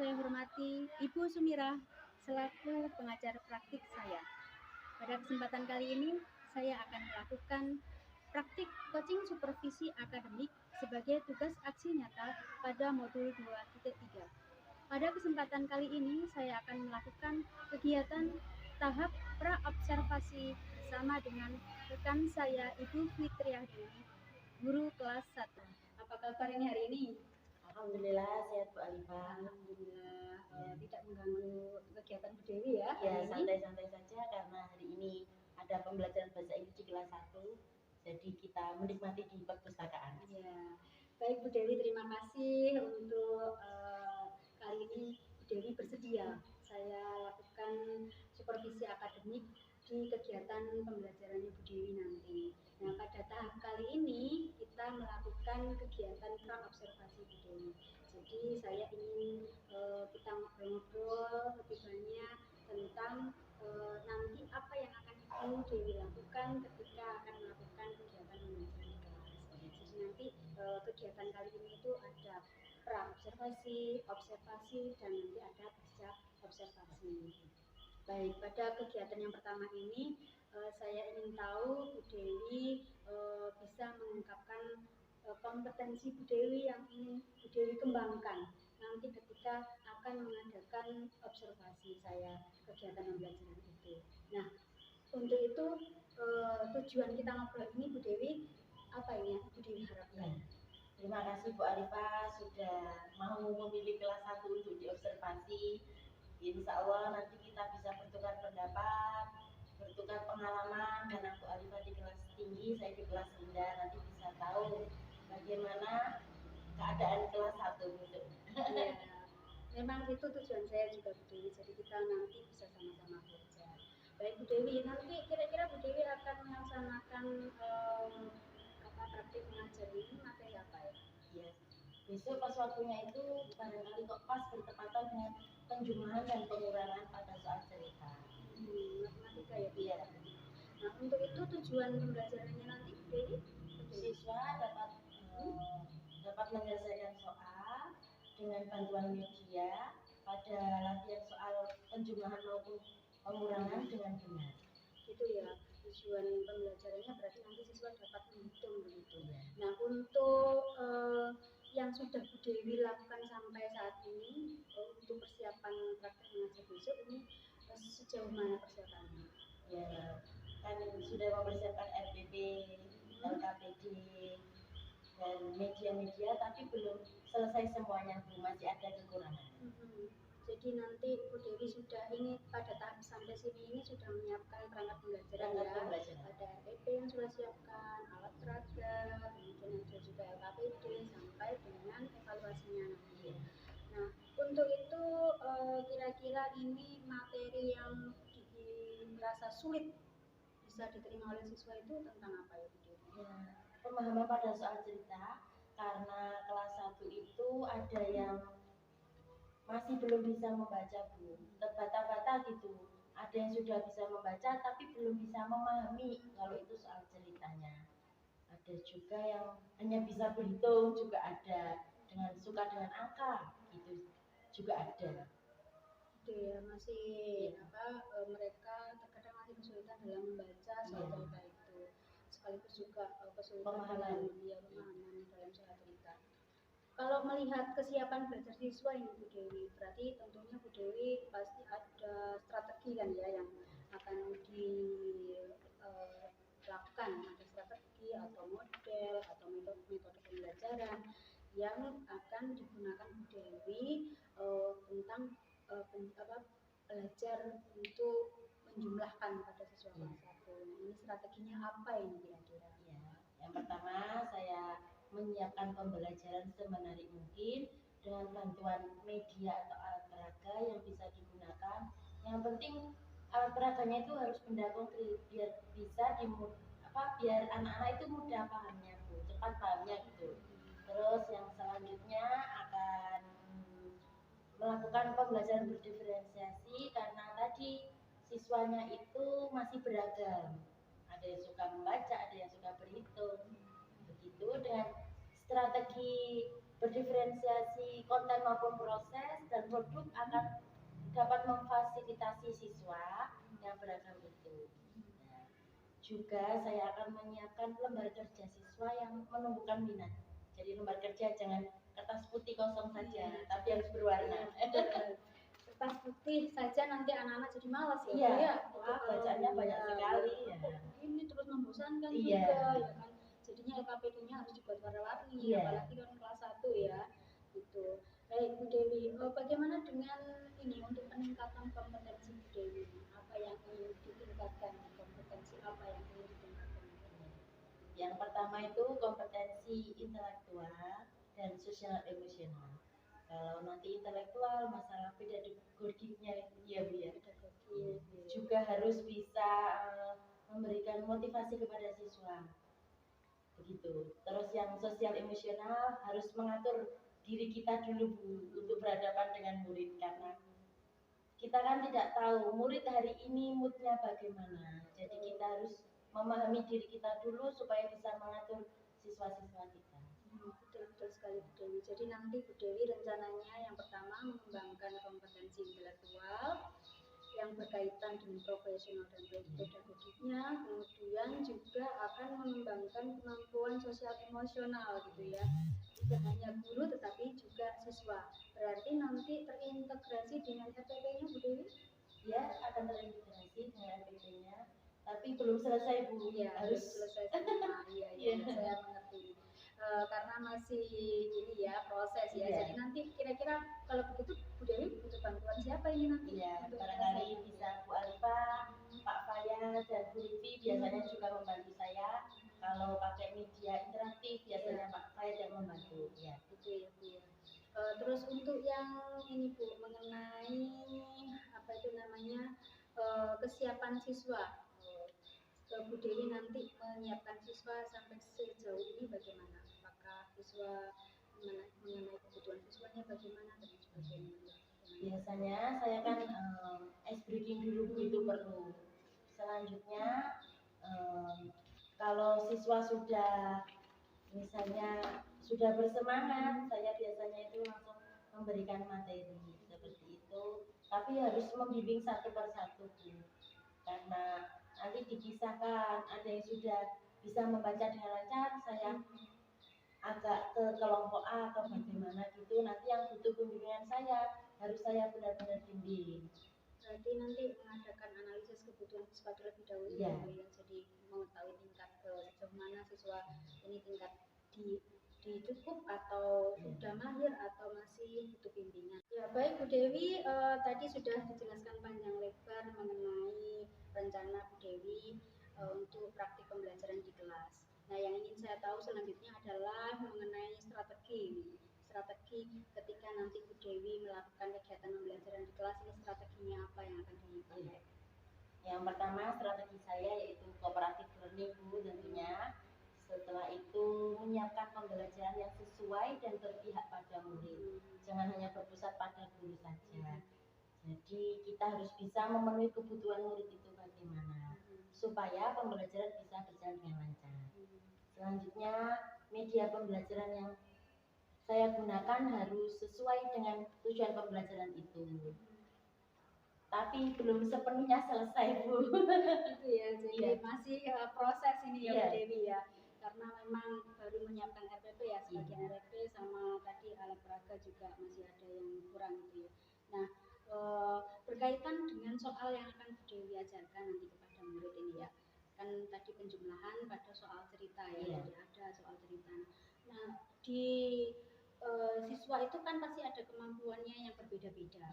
saya hormati Ibu Sumirah selaku pengajar praktik saya. Pada kesempatan kali ini, saya akan melakukan praktik coaching supervisi akademik sebagai tugas aksi nyata pada modul 2.3. Pada kesempatan kali ini, saya akan melakukan kegiatan tahap pra-observasi bersama dengan rekan saya Ibu Fitriah Dewi, guru kelas 1. Apa kabar ini hari ini? Alhamdulillah sehat Bu Alifah. Alhamdulillah tidak mengganggu kegiatan Bu Dewi ya. Ya, santai-santai saja karena hari ini ada pembelajaran bahasa Inggris di kelas 1. Jadi kita menikmati di perpustakaan. Ya. Baik Bu Dewi, terima kasih untuk kali ini Bu Dewi bersedia saya lakukan supervisi akademik di kegiatan pembelajarannya Bu Dewi nanti. Nah, pada tahap kali ini kita melakukan kegiatan pra-observasi Bu Dewi. Jadi saya ingin kita ngobrol-ngobrol lebih banyak tentang nanti apa yang akan Bu Dewi lakukan ketika akan melakukan kegiatan mengajar di kelas. Jadi nanti kegiatan kali ini itu ada pra-observasi, observasi, dan nanti ada pasca observasi. Baik, pada kegiatan yang pertama ini saya ingin tahu Bu Dewi bisa mengungkapkan kompetensi Bu Dewi yang ingin Bu Dewi kembangkan nanti ketika akan mengadakan observasi saya kegiatan pembelajaran itu. Nah, untuk itu tujuan kita ngobrol ini Bu Dewi apa ini yang Bu Dewi harapkan? Terima kasih Bu Alifah sudah mau memilih kelas 1 untuk diobservasi. Insya Allah nanti kita bisa bertukar pendapat, bertukar pengalaman, karena Bu Alifah di kelas tinggi, saya di kelas rendah, nanti bisa tahu bagaimana keadaan kelas 1 gitu. Ya, memang itu tujuan saya juga Bu Dewi, jadi kita nanti bisa sama-sama belajar. Baik Bu Dewi, nanti kira-kira Bu Dewi akan melaksanakan praktik mengajar ini materi apa ya? Yes. Besok pas waktunya itu barangkali kok pas bertepatan dengan penjumlahan dan pengurangan pada soal cerita. Matematika ya Bu? Iya. Nah, untuk itu tujuan pembelajarannya nanti Bu Dewi? Siswa dapat menyelesaikan soal dengan bantuan media pada latihan soal penjumlahan maupun pengurangan dengan benar. Itu ya tujuan pembelajarannya, berarti nanti siswa dapat menghitung begitu. Nah, untuk yang sudah Bu Dewi lakukan sampai saat ini untuk persiapan praktek mengajar besok ini sejauh mana persiapannya? Ya, kan sudah mempersiapkan RPP, LKPD, dan media-media, tapi belum selesai semuanya, belum, masih ada kekurangan. Jadi nanti Bu Dewi sudah ini pada tahap sampai sini ini sudah menyiapkan perangkat pembelajaran ya, ada RPP yang sudah siapkan, alat peraga, kemudian ada juga LKPD sampai dengan evaluasinya nanti. Nah, untuk itu kira-kira ini materi yang dirasa sulit bisa diterima oleh siswa itu tentang apa ya Bu Dewi? Ya, pemahaman pada soal cerita, karena kelas 1 itu ada yang masih belum bisa membaca Bu, terbata-bata gitu. Ada yang sudah bisa membaca tapi belum bisa memahami kalau itu soal ceritanya. Ada juga yang hanya bisa berhitung, juga ada, dengan suka dengan angka gitu juga ada. Itu ya masih mereka terkadang masih kesulitan dalam membaca soal cerita itu, sekaligus juga kesulitan dalam pemahaman dalam soal cerita. Kalau melihat kesiapan belajar siswa ini Bu Dewi, berarti tentunya Bu Dewi pasti ada strategi kan ya yang akan dilakukan, ada strategi atau model atau metode pembelajaran yang akan digunakan Bu Dewi tentang belajar untuk menjumlahkan pada siswa kelas 1. Ini strateginya apa ini kira-kira? Ya, yang pertama saya menyiapkan pembelajaran semenarik mungkin dengan bantuan media atau alat peraga yang bisa digunakan. Yang penting alat peraganya itu harus benda konkret biar bisa biar anak-anak itu mudah pahamnya Bu, cepat pahamnya gitu. Terus yang selanjutnya akan melakukan pembelajaran berdiferensiasi karena tadi siswanya itu masih beragam. Ada yang suka membaca, ada yang suka berhitung. Begitu dengan strategi berdiferensiasi konten maupun proses dan produk akan dapat memfasilitasi siswa yang beragam itu. Nah, juga saya akan menyiapkan lembar kerja siswa yang menumbuhkan minat. Jadi lembar kerja jangan kertas putih kosong saja, tapi harus berwarna. Kertas putih saja nanti anak-anak jadi malas ya. Iya, Ya, bacaannya banyak sekali ya. Ini terus membosankan Iya. juga ya kan. Jadinya LKPD-nya harus dibuat warna-warni, Iya. apalagi kan kelas 1 ya. Gitu. Baik Bu Dewi, bagaimana dengan ini untuk peningkatan kompetensi Bu Dewi? Apa yang ingin ditingkatkan? Kompetensi apa yang ingin ditingkatkan? Yang pertama itu kompetensi intelektual dan sosial emosional. Kalau nanti intelektual, masalah pedagogiknya ya Bu ya. Juga harus bisa memberikan motivasi kepada siswa. Begitu. Terus yang sosial emosional harus mengatur diri kita dulu Bu untuk berhadapan dengan murid, karena kita kan tidak tahu murid hari ini moodnya bagaimana. Jadi kita harus memahami diri kita dulu supaya bisa mengatur siswa-siswa kita. Betul sekali Bu Dewi. Jadi nanti Bu Dewi rencananya yang pertama mengembangkan kompetensi intelektual yang berkaitan dengan profesional dan pedagogiknya, kemudian juga akan mengembangkan kemampuan sosial emosional gitu ya. Tidak hanya guru tetapi juga siswa. Berarti nanti terintegrasi dengan RPP-nya Bu Dewi? Ya, akan terintegrasi dengan RPP-nya. Tapi belum selesai Bu. Ya, harus selesai semua. Iya, saya mengerti. Karena masih ini ya proses ya. Jadi nanti kira-kira kalau begitu Bu Dewi butuh bantuan siapa ini nanti? Iya, barangkali bisa Bu Alifa, Pak Faya, dan Bu Livi biasanya juga membantu saya. Kalau pakai media interaktif biasanya Pak Faya yang membantu. Ya, itu ya Bu ya. Terus untuk yang ini Bu mengenai apa itu namanya kesiapan siswa. Bu Dewi nanti menyiapkan siswa sampai sejauh ini bagaimana? Apakah siswa mengenai kebutuhan siswanya bagaimana dan sebagainya? Biasanya saya kan ice breaking dulu begitu perlu. Selanjutnya kalau siswa sudah misalnya sudah bersemangat, saya biasanya itu langsung memberikan materi seperti itu. Tapi harus membimbing satu persatu Bu, karena nanti dikisahkan ada yang sudah bisa membaca dengan lancar, saya agak ke kelompok A atau bagaimana gitu, nanti yang butuh bimbingan saya harus saya benar-benar bimbing. Berarti nanti mengadakan analisis kebutuhan siswa terlebih dahulu ya, jadi mengetahui tingkat sejauh mana siswa ini tingkat cukup atau sudah mahir atau masih butuh bimbingan. Ya baik Bu Dewi, tadi sudah dijelaskan panjang lebar mengenai rencana Bu Dewi untuk praktik pembelajaran di kelas. Nah yang ingin saya tahu selanjutnya adalah mengenai strategi ketika nanti Bu Dewi melakukan kegiatan pembelajaran di kelas, ini strateginya apa yang akan dipakai? Yang pertama strategi saya yaitu cooperative learning Bu tentunya. Setelah itu menyiapkan pembelajaran yang sesuai dan berpihak pada murid. Jangan hanya berpusat pada guru saja. Jadi kita harus bisa memenuhi kebutuhan murid itu bagaimana supaya pembelajaran bisa berjalan dengan lancar. Selanjutnya media pembelajaran yang saya gunakan harus sesuai dengan tujuan pembelajaran itu. Tapi belum sepenuhnya selesai Bu. Itu ya, jadi masih proses ini ya Bu Dewi ya. Karena memang baru menyiapkan RPP ya, sebagian RPP sama tadi alat peraga juga masih ada yang kurang gitu ya. Nah, berkaitan dengan soal yang akan Bu Dewi ajarkan nanti kepada murid ini ya. Kan tadi penjumlahan pada soal cerita ya, jadi ada soal cerita. Nah, di siswa itu kan pasti ada kemampuannya yang berbeda-beda.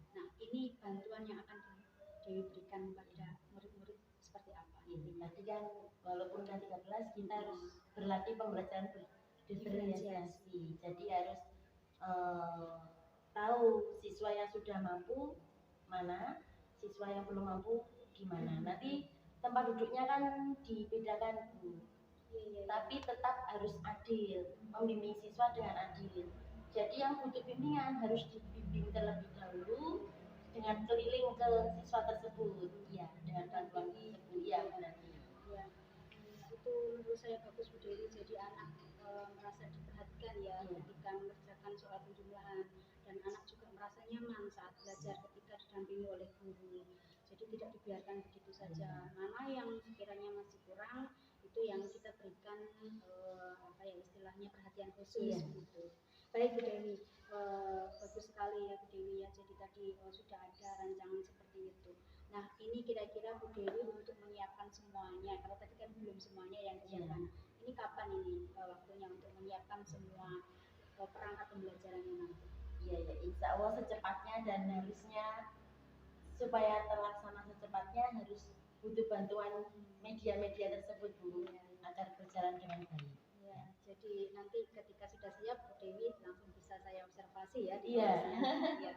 Nah, ini bantuan yang akan Dewi berikan pada murid-murid seperti apa? Tadi kan walaupun udah 13 kita harus berlatih pembelajaran berdiferensiasi. Jadi harus tahu siswa yang sudah mampu mana, siswa yang belum mampu gimana. Nanti tempat duduknya kan dibedakan Bu. Tapi tetap harus adil, membimbing siswa dengan adil. Jadi yang butuh bimbingan harus dibimbing terlebih dahulu dengan keliling ke siswa tersebut, ya, dengan bantuan tersebut, ya berarti. Ya, itu menurut saya bagus Bu Dewi. Jadi anak merasa diperhatikan ya ketika mengerjakan soal penjumlahan, dan anak juga merasa nyaman saat belajar ketika didampingi oleh guru. Jadi tidak dibiarkan begitu saja. Mana yang sekiranya masih kurang itu yang kita berikan apa ya istilahnya perhatian khusus gitu. Baik Bu Dewi, bagus sekali ya Bu Dewi ya. Jadi tadi sudah ada rancangan seperti itu. Nah ini kira-kira Bu Dewi untuk menyiapkan semuanya. Kalau tadi kan belum semuanya yang disiapkan. Ini kapan ini waktunya untuk menyiapkan semua perangkat pembelajarannya nanti? Iya ya, insya Allah secepatnya, dan harusnya supaya terlaksana secepatnya harus butuh bantuan media-media tersebut Bu, agar berjalan dengan baik. Ya, jadi nanti ketika sudah siap Bu Dewi langsung bisa saya observasi ya. Iya. Ya.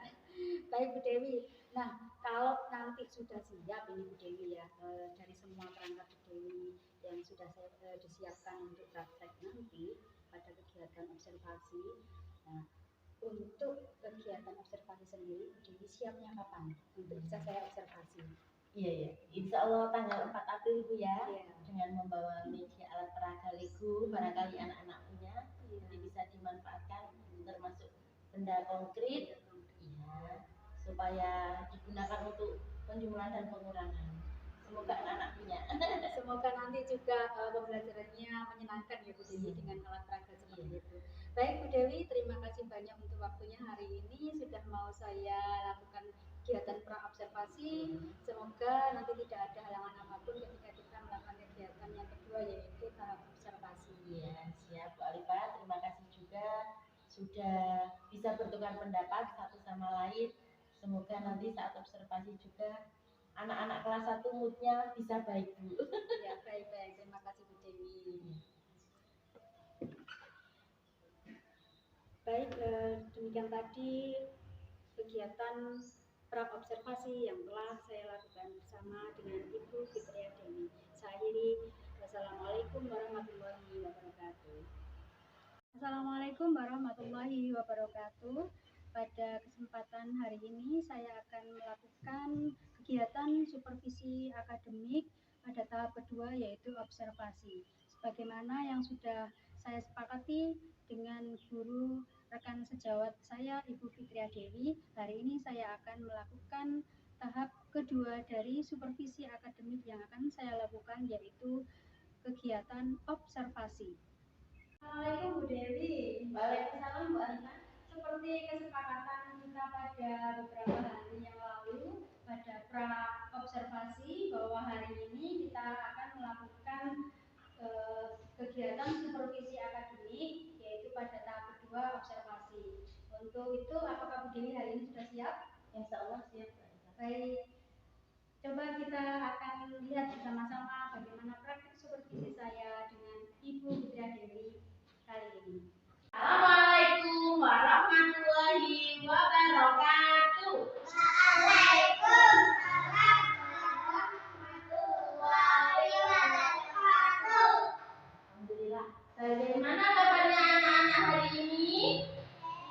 Baik Bu Dewi. Nah kalau nanti sudah siap ini Bu Dewi ya, dari semua perangkat Bu Dewi yang sudah saya disiapkan untuk praktek nanti pada kegiatan observasi. Nah untuk kegiatan observasi sendiri Bu Dewi siapnya kapan untuk bisa saya observasi? Iya ya, insya Allah tanggal 4 April Bu ya, dengan membawa media alat peraga Lego, barangkali anak-anak punya, jadi bisa dimanfaatkan termasuk benda konkret, iya, supaya digunakan untuk penjumlahan dan pengurangan. Semoga anak-anak punya. Semoga nanti juga pembelajarannya menyenangkan ya Bu Dewi dengan alat peraga seperti itu. Baik Bu Dewi, terima kasih banyak untuk waktunya hari ini sudah mau saya lakukan kegiatan pra-observasi. Semoga nanti tidak ada halangan apapun ketika kita melakukan kegiatan yang kedua yaitu tahap observasi. Iya, siap Bu Alifah. Terima kasih juga sudah bisa bertukar pendapat satu sama lain. Semoga nanti saat observasi juga anak-anak kelas 1 moodnya bisa baik Bu. Ya, baik-baik. Terima kasih Bu Dewi. Baik, demikian tadi kegiatan pra-observasi yang telah saya lakukan bersama dengan Ibu Fitria Dewi. Saya akhiri. Wassalamualaikum warahmatullahi wabarakatuh. Assalamualaikum warahmatullahi wabarakatuh. Pada kesempatan hari ini saya akan melakukan kegiatan supervisi akademik pada tahap kedua yaitu observasi. Sebagaimana yang sudah saya sepakati dengan guru rekan sejawat saya Ibu Fitria Dewi, hari ini saya akan melakukan tahap kedua dari supervisi akademik yang akan saya lakukan yaitu kegiatan observasi. Assalamualaikum Bu Dewi. Waalaikumsalam Bu Alifah. Seperti kesepakatan kita pada beberapa hari yang lalu pada pra observasi bahwa hari ini kita akan melakukan kegiatan supervisi akademik yaitu pada tahap kedua observasi. Untuk itu apakah Bu Dewi hari ini sudah siap? Insya Allah siap. Baik. Coba kita akan lihat bersama-sama bagaimana praktik supervisi saya dengan Ibu Fitria Dewi kali ini. Assalamualaikum warahmatullahi wabarakatuh. Waalaikumsalam warahmatullahi wabarakatuh. Alhamdulillah. Bagaimana kabarnya anak-anak hari ini?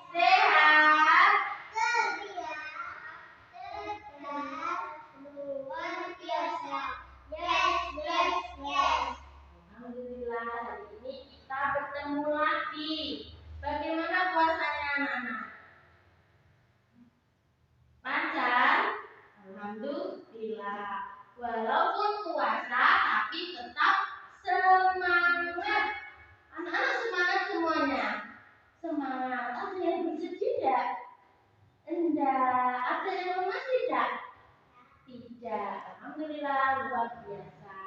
Sehat? Ceria, cerdas, luar biasa. Yes, yes, yes. Alhamdulillah, hari ini kita bertemu lagi. Bagaimana puasanya anak-anak? Lancar? Alhamdulillah. Walaupun puasa tapi tetap semangat. Anak-anak semangat semuanya. Semangat. Ada yang bersedih tidak? Enggak. Ada yang lemas tidak? Tidak. Alhamdulillah, luar biasa.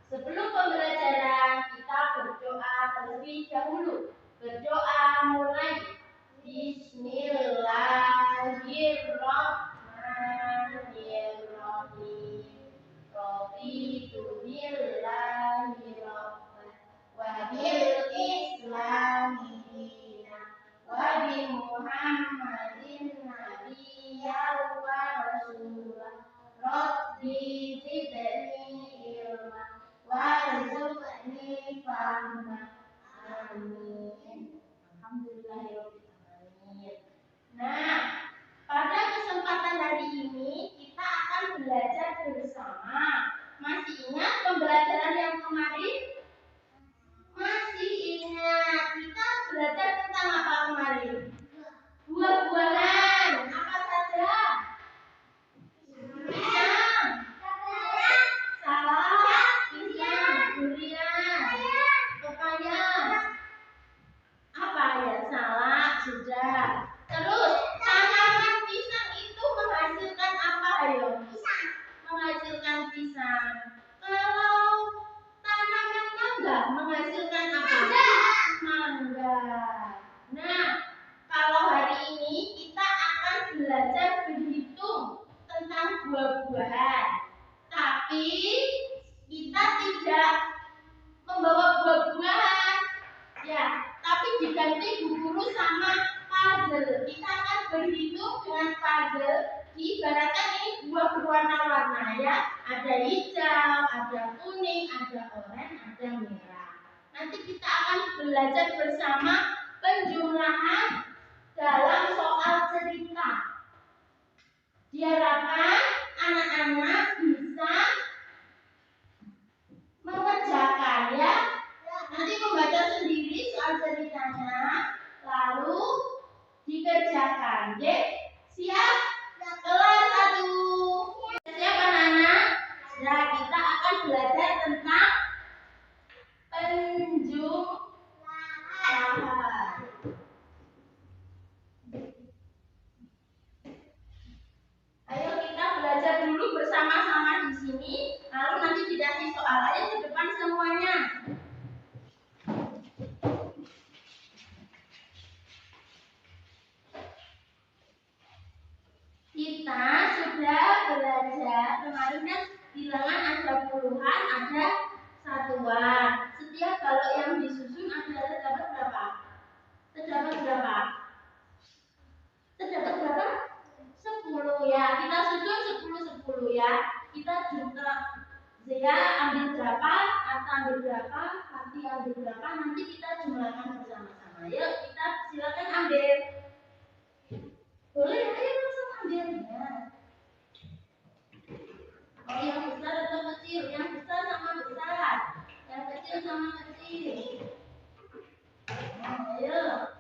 Sebelum pembelajaran kita berdoa terlebih dahulu. Berdoa mulai. Bismillahirrahmanirrahim. Raditu billahi rabban wa bil islami dinan wa bi Muhammadin nabiyyan wa rasulan. Rabbi zidni ilma warzuqni fahma. Amin. Alhamdulillahirobbilalamin. Nah, pada kesempatan hari ini kita akan belajar bersama. Masih ingat pembelajaran yang kemarin? Masih ingat. menghasilkan apa? Mangga. Nah, kalau hari ini kita akan belajar berhitung tentang buah-buahan. Tapi kita tidak membawa buah-buahan. Ya, tapi diganti Bu Guru sama puzzle. Kita akan berhitung dengan puzzle. Ibaratkan ini buah berwarna-warna ya. Ada hijau, ada kuning, ada oranye, ada merah. Nanti kita akan belajar bersama penjumlahan dalam soal cerita. Diharapkan anak-anak bisa mengerjakan ya. Nanti membaca sendiri soal ceritanya, lalu dikerjakan. Oke? Siap? Kelas 1. Siap anak-anak? Nah, kita akan belajar tentang penjumlahan. Ayo kita belajar dulu bersama-sama di sini, lalu nanti dikasih soal. Ayo ke depan semuanya. Kita sudah belajar kemarin kan bilangan ada puluhan, ada satuan. Setiap kalau yang disusun terdapat berapa? Terdapat berapa? Terdapat berapa? 10 ya. Kita susun 10 ya. Kita jumlah Zia ambil berapa, Atta ambil berapa, Hati ambil berapa, nanti kita jumlahkan bersama-sama. Yuk, kita silakan ambil. Boleh, ayo langsung ambil ya. Oh, yang besar atau kecil? Yang besar sama besar. Yang kecil sama kecil. Oh, ayo.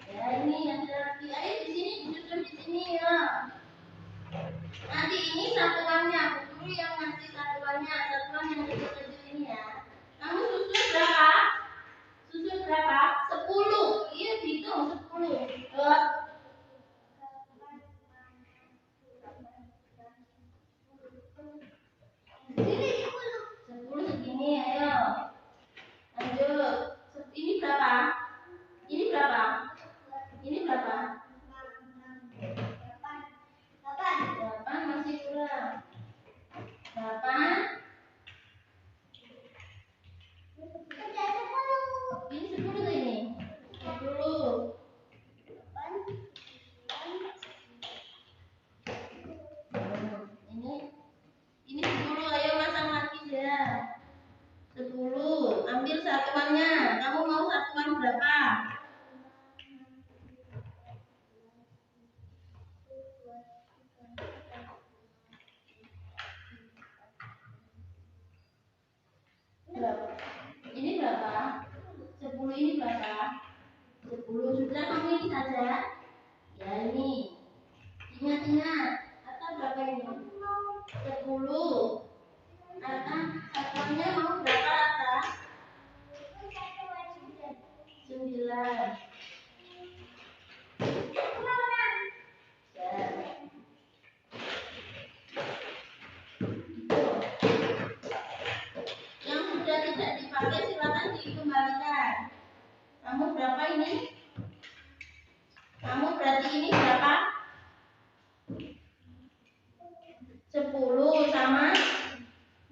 Ya, ini yang lagi. Ayo di sini, disusun di sini ya. Nanti ini satuannya, guru yang nanti satuannya, satuan yang kecil-kecil ini ya. Kamu susun berapa? Susun berapa? 10. Iya, hitung 10. Sini 10 segini, ayo. Lanjut. Ini berapa? Ini berapa? Ini berapa? 8 masih kurang. 8. Ini 10 tuh ini. 10. Ini 10, ayo masang lagi ya. 10. Ambil satuannya. Kamu mau satuan berapa? Berapa? Ini berapa? 10 ini berapa? 10 sudah, kamu ini saja. Ya ini. Ingat-ingat. Atau berapa ini? 10. Atta, satuannya mau berapa Atta? 9. Yang sudah tidak dipakai silakan dikembalikan. Kamu berapa ini? Kamu berarti ini berapa? 10 sama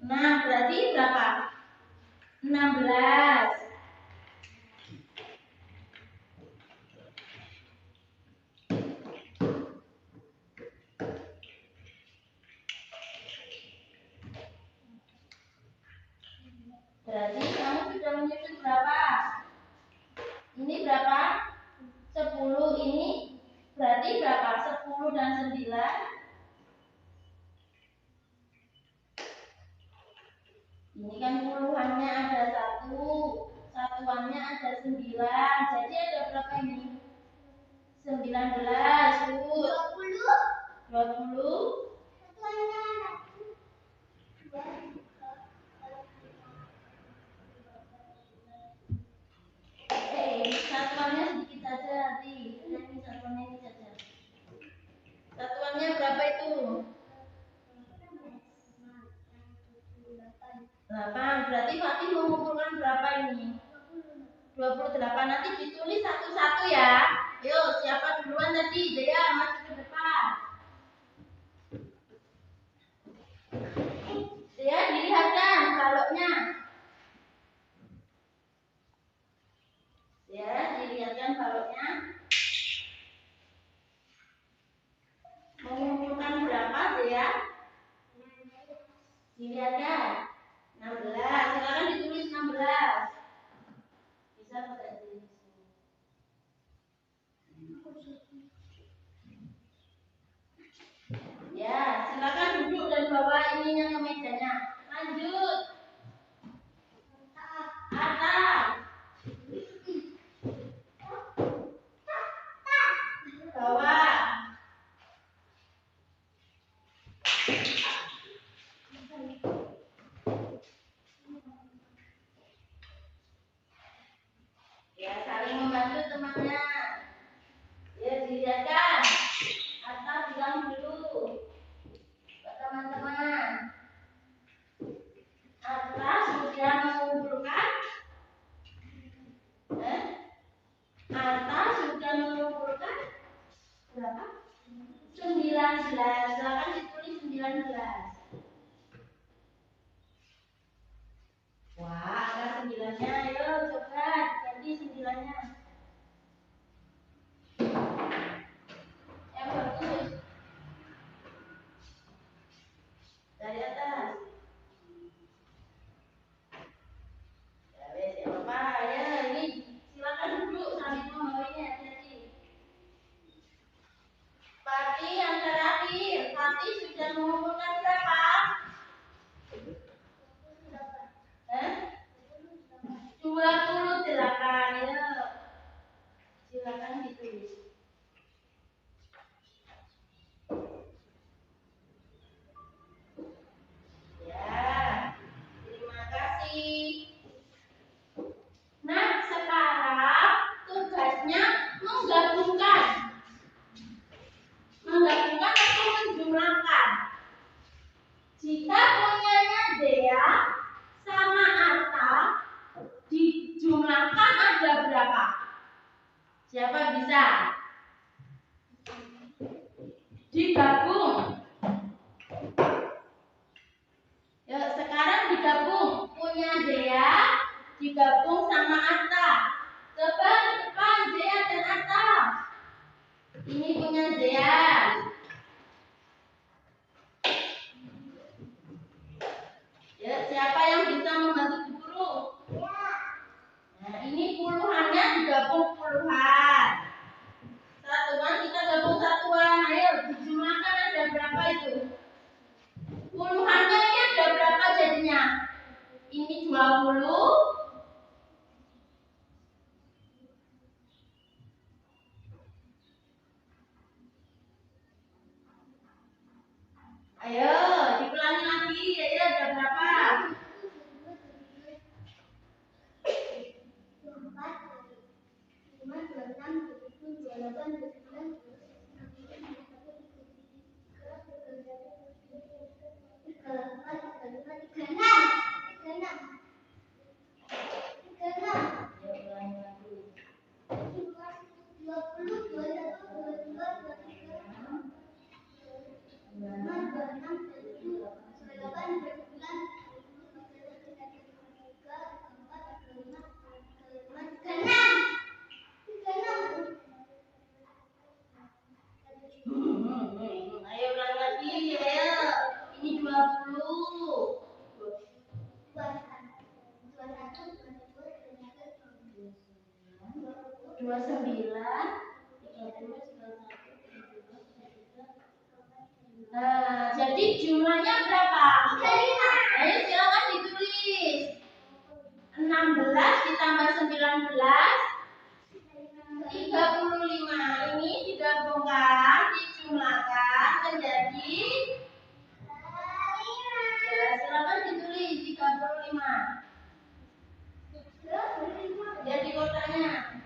6 berarti berapa? 16. Berarti kamu sudah menyusun berapa? Ini berapa? 10. Ini berarti berapa? 10 dan 9. Ini kan puluhannya ada 1, satuannya ada 9. Jadi ada berapa ini? 19. 20. Satuannya sedikit saja nanti. Ini satuannya ini saja. Satuannya berapa itu? 8. Berarti Fatih mengumpulkan berapa ini? 28. Nanti ditulis satu-satu ya. Ayo, siapa duluan tadi? Dea, maju ke depan. Dea, dilihatkan baloknya. Ya, dilihatkan baloknya. Mengumpulkan berapa, Dea? Dilihatkan. 16. Sekarang ditulis 16. Bisa pakai tulis. Ya, silakan duduk dan bawa ininya ke mejanya. Lanjut. Atas. Bawah. Ya, saling membantu temannya. Ya, dilihatkan. Atas bilang dulu. Teman-teman. Atas sudah mengumpulkan. Atas sudah mengumpulkan berapa? 19. Silakan ditulis 19. Wah, ada 9-nya. Ayo coba ganti 9-nya. Yang bagus. Dari atas. Ya, wes, ya apa? Ya, ini silakan duduk sambil membawainnya. Hati-hati. Fatih yang terakhir. Fatih sudah mengumpulkan berapa? 28. Ya. Silakan ditulis. Ya, terima kasih. Nah, sekarang tugasnya menggabungkan atau menjumlahkan. Jika punyanya Dea sama Arta dijumlahkan ada berapa? Siapa bisa? Digabung. Yuk, sekarang digabung. Punya Dea digabung sama Arta. Coba ke depan Dea dan Arta. Ini punya Dea. Ya, siapa yang bisa membantu guru? Nah, ini puluhannya digabung puluhan. Satuan kita gabung satuan. Ayo dijumlahkan ada berapa itu? Puluhannya ini ada berapa jadinya? Ini 20. Ayo diulangi lagi. Ayo ada berapa? Ayo ulang lagi. Ayo. Ini 20. 29. Nah, jadi jumlahnya berapa? 35. Ayo silakan ditulis. 16 ditambah 19 35. Ini digabungkan, dijumlahkan menjadi ya, silakan ditulis 35. Jadi kotaknya.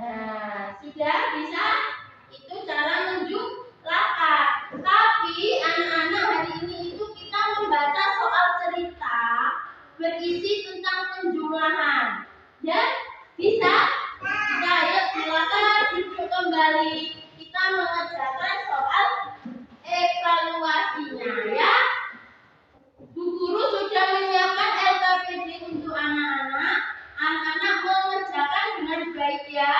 Nah, sudah bisa? Itu cara menjumlahkan. berisi tentang penjumlahan. Ya, bisa? Bisa, ayo silakan duduk kembali. Kita mengerjakan soal evaluasinya ya. Bu Guru sudah menyiapkan LKPD untuk anak-anak. Anak-anak mengerjakan dengan baik ya.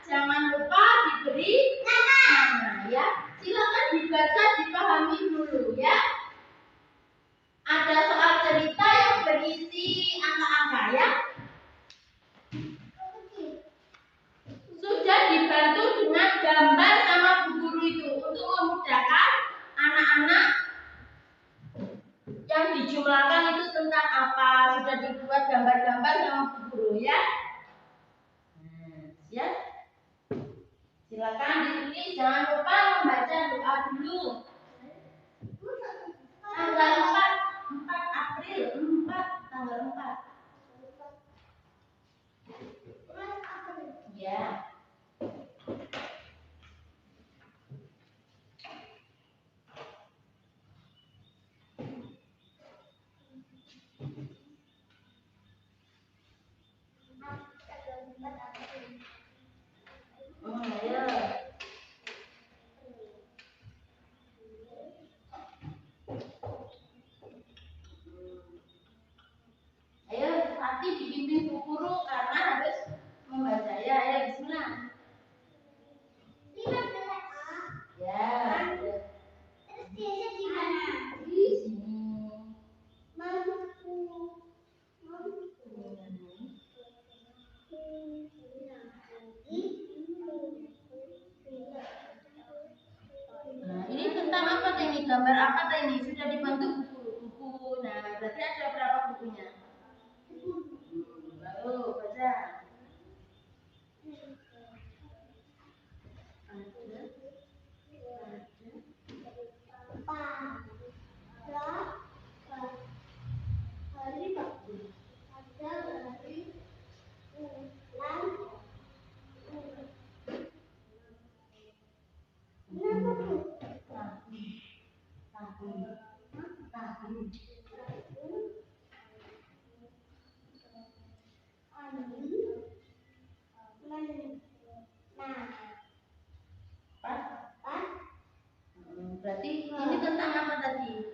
Jangan lupa diberi nama ya. Silakan dibaca, dipahami dulu ya. Ada soal cerita yang berisi angka-angka ya. Sudah dibantu dengan gambar sama Bu Guru itu untuk memudahkan anak-anak yang dijumlahkan itu tentang apa. Sudah dibuat gambar-gambar sama Bu Guru ya. Ya. Silakan ditulis, jangan lupa membaca doa dulu. Tanggal 4 April, 4 tanggal 4. Ya. Ya. Ayo, nanti dibimbing Bu Guru karena harus membaca ya. Ayo, bismillah. Ya. Di sini. Nah, ini tentang apa ini? Gambar apa ini? Sudah dibantu buku. Nah, berarti ada berapa bukunya? Baru baca. Berarti ini tentang apa tadi?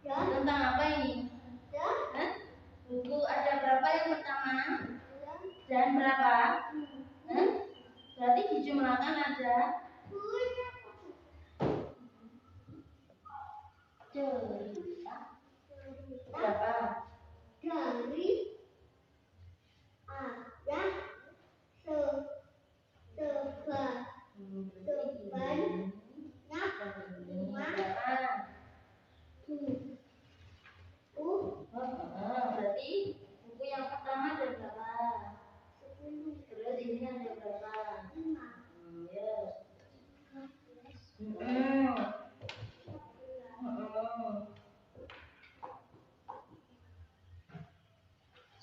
Tentang apa ini? Hah? Buku ada berapa yang pertama? Dan berapa? Hah? Berarti dijumlahkan ada cerita berapa? Dari ayah Berarti buku yang pertama ada berapa? Terus ini ada berapa? Ya.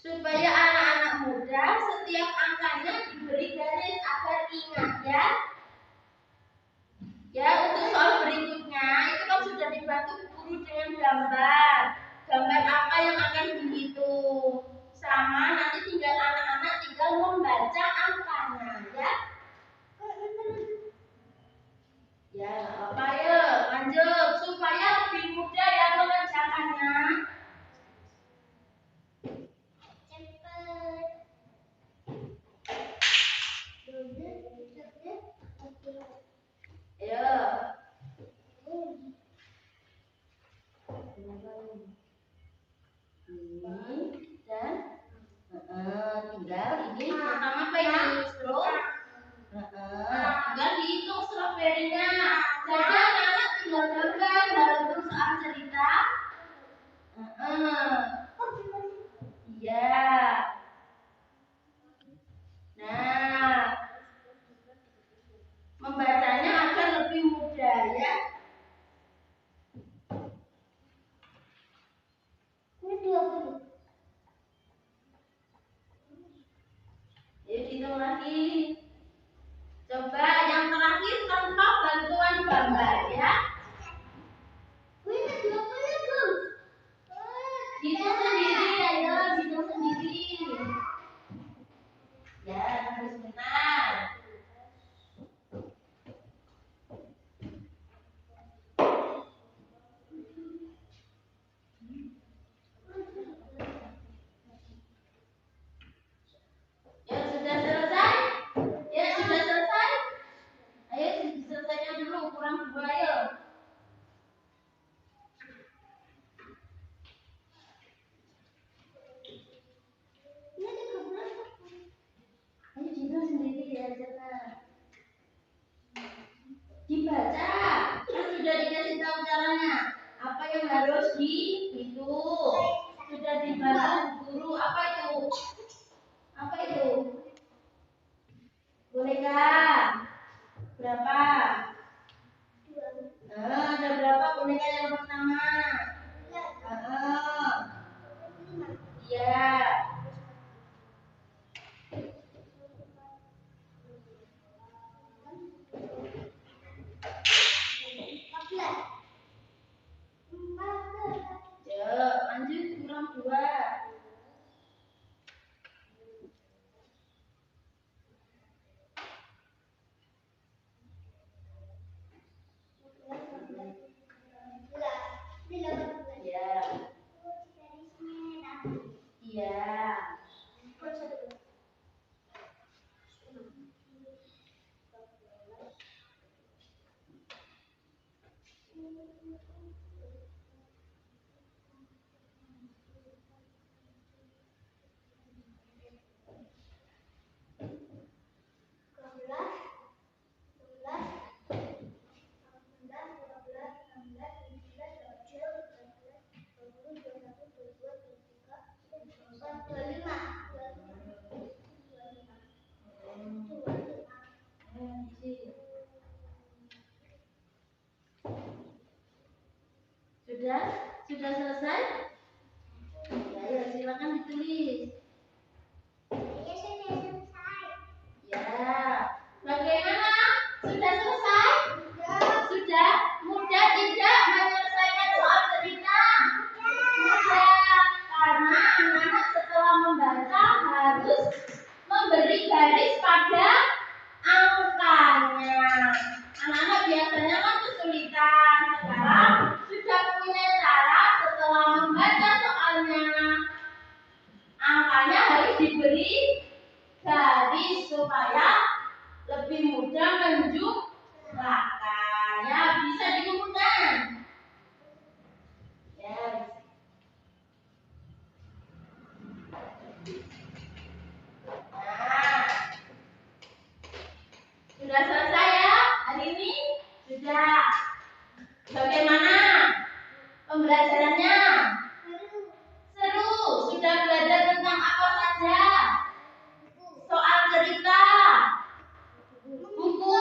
Supaya anak-anak muda setiap angkanya diberi garis agar ingat ya. Ya, untuk soal berikutnya itu kan sudah dibantu guru dengan gambar. Gambar apa yang akan dihitung. Sama nanti tinggal anak-anak tinggal membaca angkanya ya. Ya, apa ya? Lanjut supaya lebih mudah ya mengerjakannya. tahu caranya. Apa yang harus dihitung? Sudah dibantu guru. Apa itu? Apa itu? Boneka. Berapa? Ada berapa boneka yang pertama? Iya. Lanjut kurang 2. Iya. Sudah selesai? Ya, silakan ditulis. Ya. Bagaimana? Sudah selesai? Sudah? Mudah tidak menyelesaikan soal cerita? Mudah. Karena anak-anak setelah membaca harus memberi garis pada angkanya. Anak-anak biasanya kan kesulitan. Sekarang sudah punya cara setelah membaca soalnya. Angkanya harus diberi garis supaya lebih mudah menjumlahkan. Ya, bisa dikumpulkan. Ya. Nah, sudah selesai ya hari ini? Sudah. Bagaimana pembelajarannya? Seru. Sudah belajar tentang apa saja? Soal cerita, buku,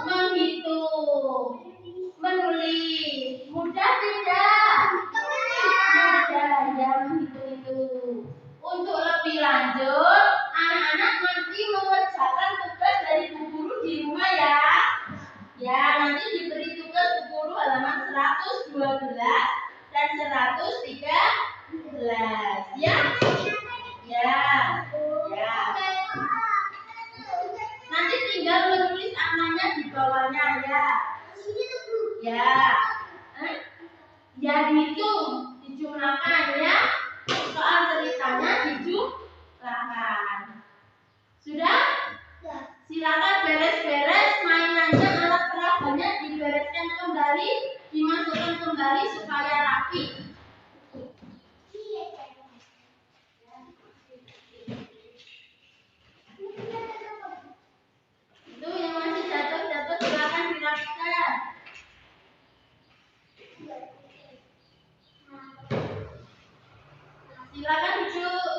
menghitung, menulis. Mudah tidak? Mudah ya menghitung itu. Untuk lebih lanjut, anak-anak nanti mengerjakan tugas dari Bu Guru di rumah ya. Ya, nanti diberi tugas Bu Guru halaman 112 dan 113. Ya? Ya. Ya. Nanti tinggal menulis namanya di bawahnya ya. Ya. Ya dihitung, dijumlahkan ya. Soal ceritanya dijumlahkan. Sudah? Silakan beres-beres mainannya, alat peragamnya dibereskan kembali, dimasukkan kembali supaya rapi. Itu yang masih jatuh-jatuh silakan dirapikan. Silakan duduk.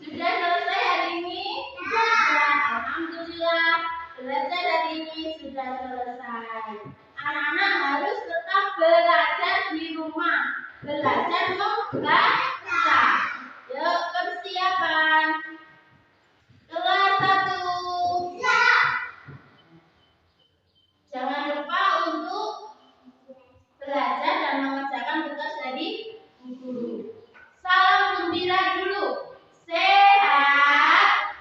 Sudah selesai hari ini? Sudah. Alhamdulillah. Belajar hari ini sudah selesai. Anak-anak harus tetap belajar di rumah. Belajar membaca. Yuk, persiapan. Kelas 1. Jangan lupa untuk belajar dan mengerjakan tugas dari guru. Salam gembira dulu. Sehat,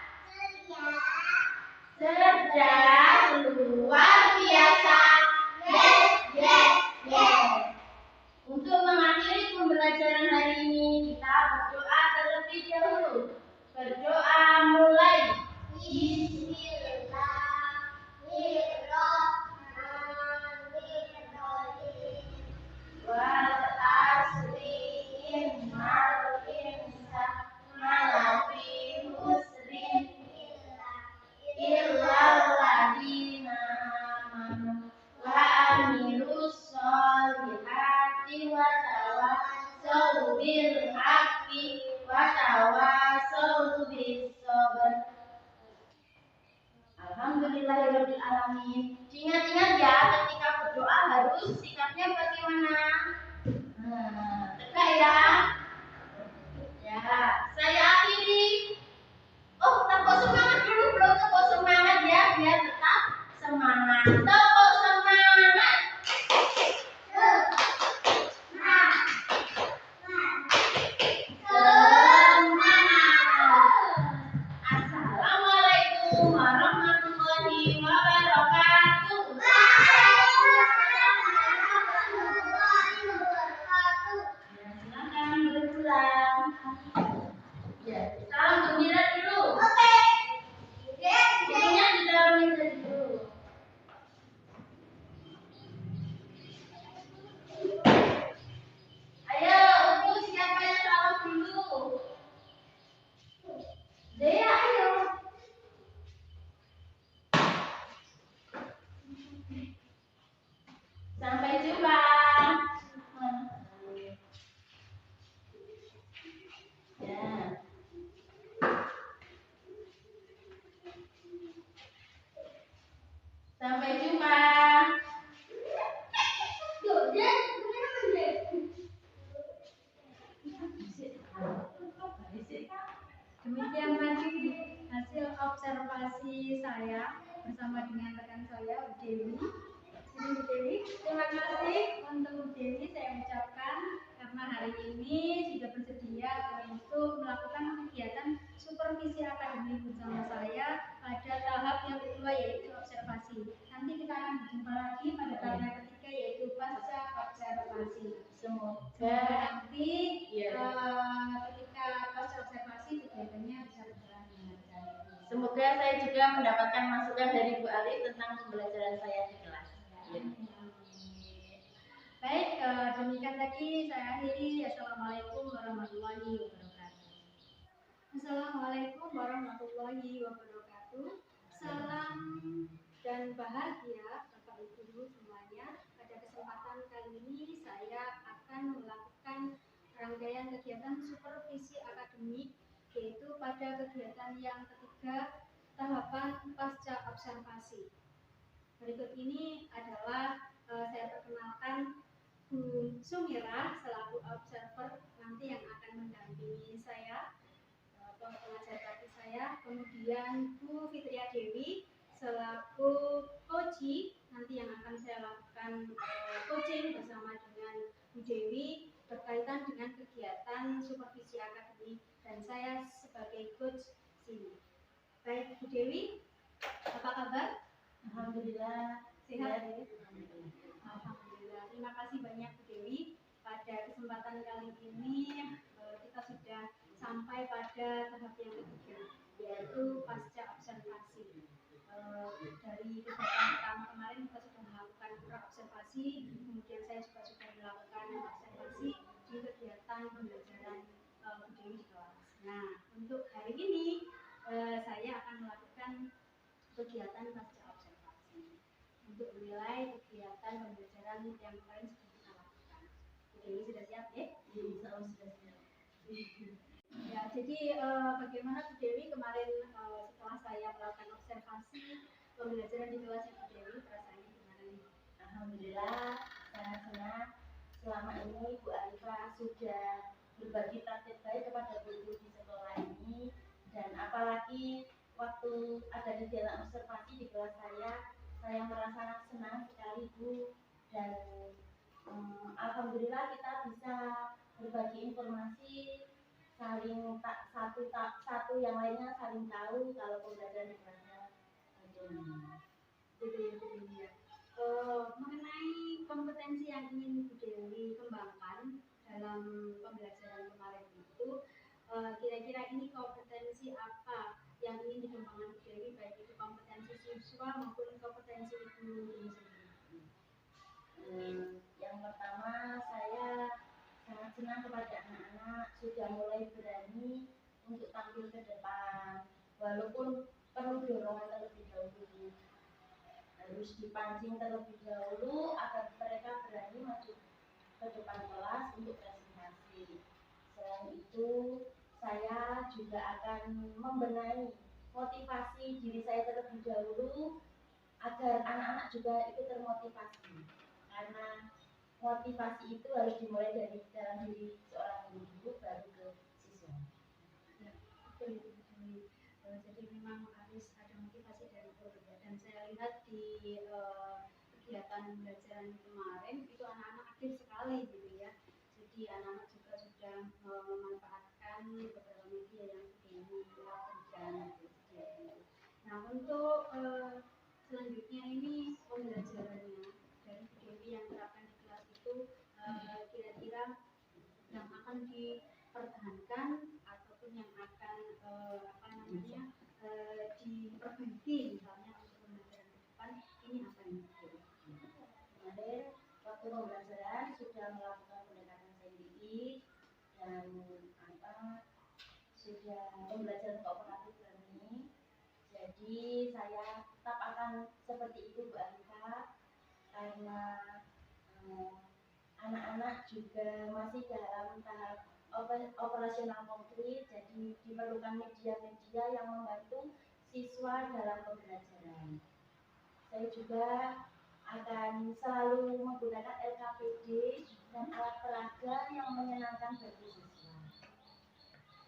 cerdas, luar biasa. Yes, yes, yes. Untuk mengakhiri pembelajaran hari ini, kita berdoa terlebih dahulu. Berdoa mulai. Alhamdulillahirabbil alamin. Diingat-ingat ya, ketika berdoa harus sikapnya bagaimana? Tegak ya. Ya, saya akhiri. Oh, tepuk semangat dulu, belum tepuk semangat ya, biar tetap semangat. Tepuk semangat. Assalamualaikum warahmatullahi wabarakatuh. Ya, silakan berpulang. Ya, salam gembira dulu. Bukunya ditaruh meja dulu. Ayo, untuk siapa yang salam dulu? Dea, ayo. Sampai jumpa. Ya. Sampai jumpa. Demikian tadi hasil observasi saya bersama dengan rekan saya Bu Dewi. Ini Bu Dewi, terima kasih untuk Bu Dewi saya ucapkan karena hari ini sudah bersedia untuk melakukan kegiatan supervisi akademik bersama saya pada tahap yang kedua yaitu observasi. Nanti kita akan berjumpa lagi pada tahap yang ketiga yaitu pasca observasi. Semoga Nanti ketika pasca observasi kegiatannya bisa berjalan dengan baik. Semoga saya juga mendapatkan masukan dari Bu Ali tentang pembelajaran saya di kelas. Baik, demikian tadi saya akhiri. Assalamualaikum warahmatullahi wabarakatuh. Assalamualaikum warahmatullahi wabarakatuh. Salam dan bahagia Bapak Ibu semuanya. Pada kesempatan kali ini saya akan melakukan rangkaian kegiatan supervisi akademik yaitu pada kegiatan yang ketiga tahapan pasca observasi. Berikut ini adalah saya perkenalkan Bu Sumirah selaku observer nanti yang akan mendampingi saya, pengajar praktis saya. Kemudian Bu Fitria Dewi selaku coach nanti yang akan saya lakukan coaching bersama dengan Bu Dewi berkaitan dengan kegiatan supervisi akademik dan saya sebagai coach sini. Baik Bu Dewi, apa kabar? Alhamdulillah Sehat? Alhamdulillah. Alhamdulillah. Terima kasih banyak Bu Dewi. Pada kesempatan kali ini kita sudah sampai pada tahap yang ketiga yaitu pasca observasi. Dari kegiatan pertama kemarin kita sudah melakukan pra-observasi, kemudian saya juga sudah melakukan observasi di kegiatan pembelajaran Bu Dewi di kelas. Nah, untuk hari ini saya akan melakukan kegiatan pasca observasi untuk menilai kegiatan pembelajaran yang kemarin sudah kita lakukan. Bu Dewi sudah siap ya? Insya Allah sudah siap. Ya, jadi bagaimana Bu Dewi kemarin setelah saya melakukan observasi pembelajaran di kelas Bu Dewi perasaannya gimana nih? Alhamdulillah sangat senang. Selama ini Bu Arifah sudah berbagi praktik baik kepada guru di sekolah ini dan apalagi waktu ada kegiatan observasi di kelas saya merasa senang sekali Bu dan alhamdulillah kita bisa berbagi informasi saling satu yang lainnya saling tahu kalau pembelajaran di kelasnya mengenai kompetensi yang ingin Bu Dewi kembangkan dalam pembelajaran kemarin itu kira-kira ini kompetensi apa yang ingin dikembangkan Bu Dewi baik itu kompetensi siswa maupun kompetensi guru sendiri? Yang pertama saya sangat senang kepada anak-anak sudah mulai berani untuk tampil ke depan walaupun perlu dorongan terlebih dahulu harus dipancing terlebih dahulu agar mereka berani masuk ke depan kelas untuk presentasi. Selain itu saya juga akan membenahi motivasi diri saya terlebih dahulu agar anak-anak juga ikut termotivasi, karena motivasi itu harus dimulai dari dalam diri seorang guru baru ke siswa. Ya, betul itu betul. Jadi memang harus ada motivasi dari guru ya. Dan saya lihat di kegiatan pembelajaran kemarin itu anak-anak aktif sekali gitu ya. Jadi anak-anak juga sudah memanfaatkan beberapa media yang sudah diberikan gitu. Nah untuk selanjutnya ini pembelajarannya dari Bu Dewi yang terapkan di kelas itu kira-kira yang akan dipertahankan ataupun yang akan apa namanya diperbaiki misalnya untuk pembelajaran ke depan ini apa ini? Kemarin waktu pembelajaran sudah melakukan pendekatan saintifik dan sudah pembelajaran kooperatif learning. Jadi saya tetap akan seperti itu Bu Alika, karena anak-anak juga masih dalam tahap operasional konkret, jadi diperlukan media-media yang membantu siswa dalam pembelajaran. Saya juga akan selalu menggunakan LKPD dan alat peraga yang menyenangkan bagi siswa.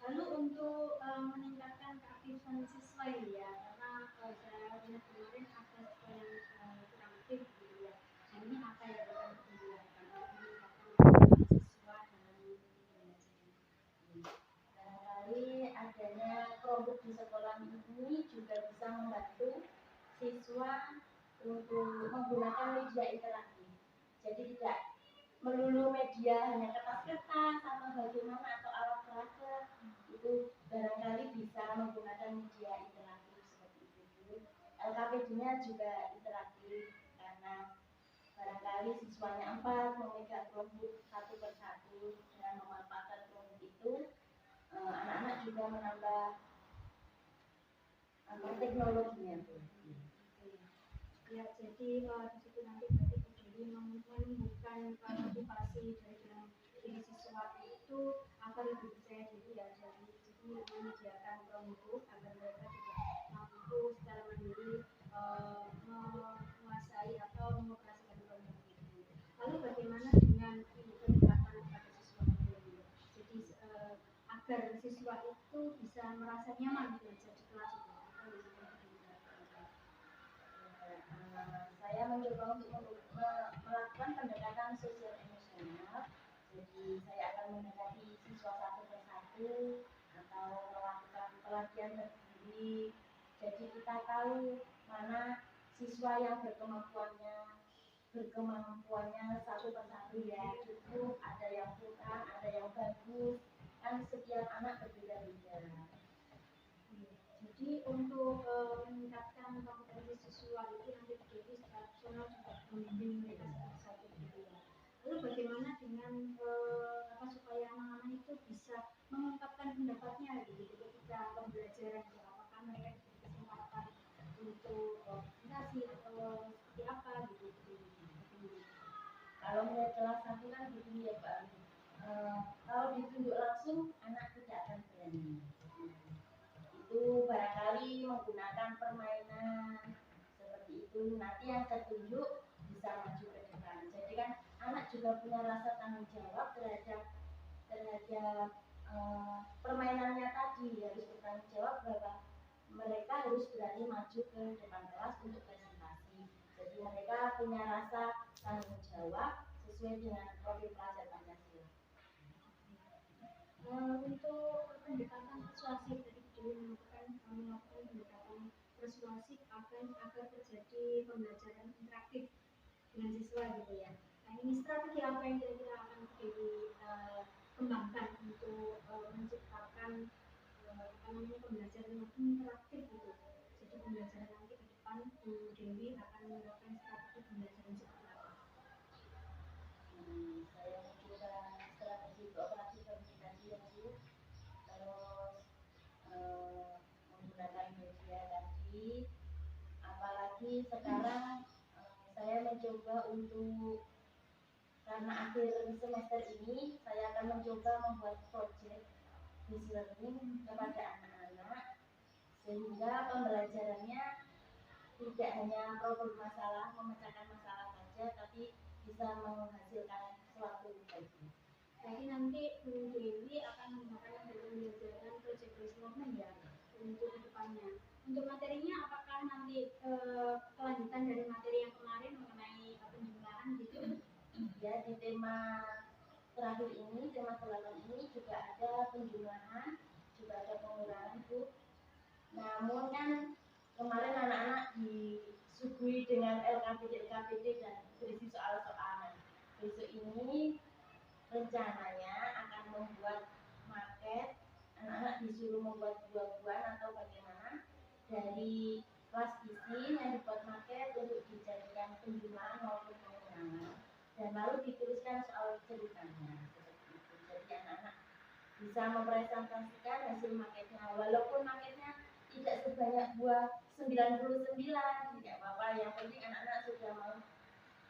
Lalu untuk meningkatkan keaktifan siswa ini ya, karena saya lihat kemarin ada siswa yang kurang aktif gitu ya. Nah ini apa yang akan dilakukan untuk meningkatkan keaktifan siswa dalam pembelajaran? Barangkali adanya kelompok di sekolah ini juga bisa membantu siswa untuk menggunakan media interaktif. Jadi tidak melulu media hanya kertas-kertas atau bagaimana atau alat peraga, itu barangkali bisa menggunakan media interaktif seperti itu. LKPD-nya juga interaktif karena barangkali siswanya 4 memegang kelompok satu persatu. Dengan memanfaatkan kelompok itu, anak-anak juga menambah teknologinya. Ya, jadi di situ nanti berarti Bu Dewi menumbuhkan motivasi dari dalam diri siswa itu agar lebih percaya diri ya. Jadi menyediakan kelompok agar mereka juga mampu secara mandiri menguasai atau mengoperasikan kelompok itu. Lalu bagaimana dengan pendekatan kepada siswa itu? Jadi agar siswa itu bisa merasa nyaman belajar di kelas itu. Saya mencoba untuk melakukan pendekatan sosial emosional. Jadi saya akan mendekati siswa satu persatu atau melakukan pelatihan berdiri. Jadi kita tahu mana siswa yang berkemampuannya satu persatu ya, cukup, ada yang kurang, ada yang bagus, kan setiap anak berbeda-beda. Jadi untuk meningkatkan kompetensi siswa itu nanti Bu Dewi secara personal juga membimbing mereka satu-satu gitu ya. Lalu bagaimana dengan supaya anak-anak itu bisa mengungkapkan pendapatnya gitu ketika pembelajaran gitu. Apakah mereka diberi kesempatan untuk presentasi atau seperti apa gitu. Kalau mulai kelas 1 kan begini ya Pak. Kalau ditunjuk langsung anak tidak akan berani. Itu barangkali menggunakan permainan seperti itu, nanti yang tertunjuk bisa maju ke depan. Jadi kan anak juga punya rasa tanggung jawab terhadap permainannya tadi, harus bertanggung jawab bahwa mereka harus berani maju ke depan kelas untuk presentasi. Jadi mereka punya rasa tanggung jawab sesuai dengan profil pelajar Pancasila. Untuk pendekatan persuasif tadi kita melakukan pendekatan persuasif agar terjadi pembelajaran interaktif dengan siswa gitu ya. Nah ini strategi apa yang kira-kira akan dikembangkan untuk menciptakan pembelajaran yang interaktif gitu. Jadi pembelajaran nanti ke depan Bu Dewi akan menerapkan strategi pembelajaran seperti apa? Saya mencoba strategi kooperatif komunikasi yang terus menggunakan media tadi, apalagi sekarang saya mencoba untuk, karena akhir semester ini saya akan mencoba membuat project business learning kepada anak-anak sehingga pembelajarannya tidak hanya problem masalah, memecahkan masalah saja, tapi bisa menghasilkan suatu ilmu. Jadi nanti Bu Dewi akan menggunakan pembelajaran project based learning ya untuk kedepannya. Untuk materinya apakah nanti kelanjutan dari materi yang kemarin mengenai penjumlahan gitu? Ya, di tema terakhir ini, tema 8 ini juga ada penjumlahan, juga ada pengurangan Bu. Namun kan kemarin anak-anak disuguhi dengan LKPD dan berisi soal-soalan. Besok ini rencananya akan membuat maket, anak-anak disuruh membuat buah-buahan atau bagaimana dari kelas isi yang dibuat maket untuk dijadikan penjumlahan maupun pengurangan, dan lalu dituliskan soal ceritanya seperti itu. Jadi anak-anak bisa mempresentasikan hasil maketnya, walaupun maketnya tidak sebanyak buah 99, tidak apa-apa, yang penting anak-anak sudah mau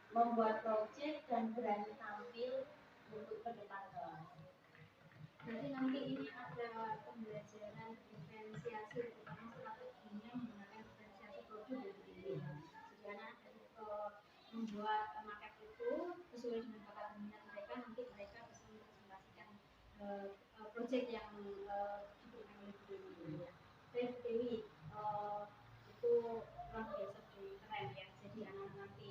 membuat proyek dan berani tampil untuk ke depan kelas. Berarti nanti ini ada pembelajaran diferensiasi terutama strateginya menggunakan diferensiasi produk dan ide. Jadi anak membuat maket itu sesuai dengan bakat minat mereka, nanti mereka bisa mempresentasikan proyek yang diberikan oleh Bu Dewi. Baik Bu Dewi, itu luar biasa keren ya. Jadi anak nanti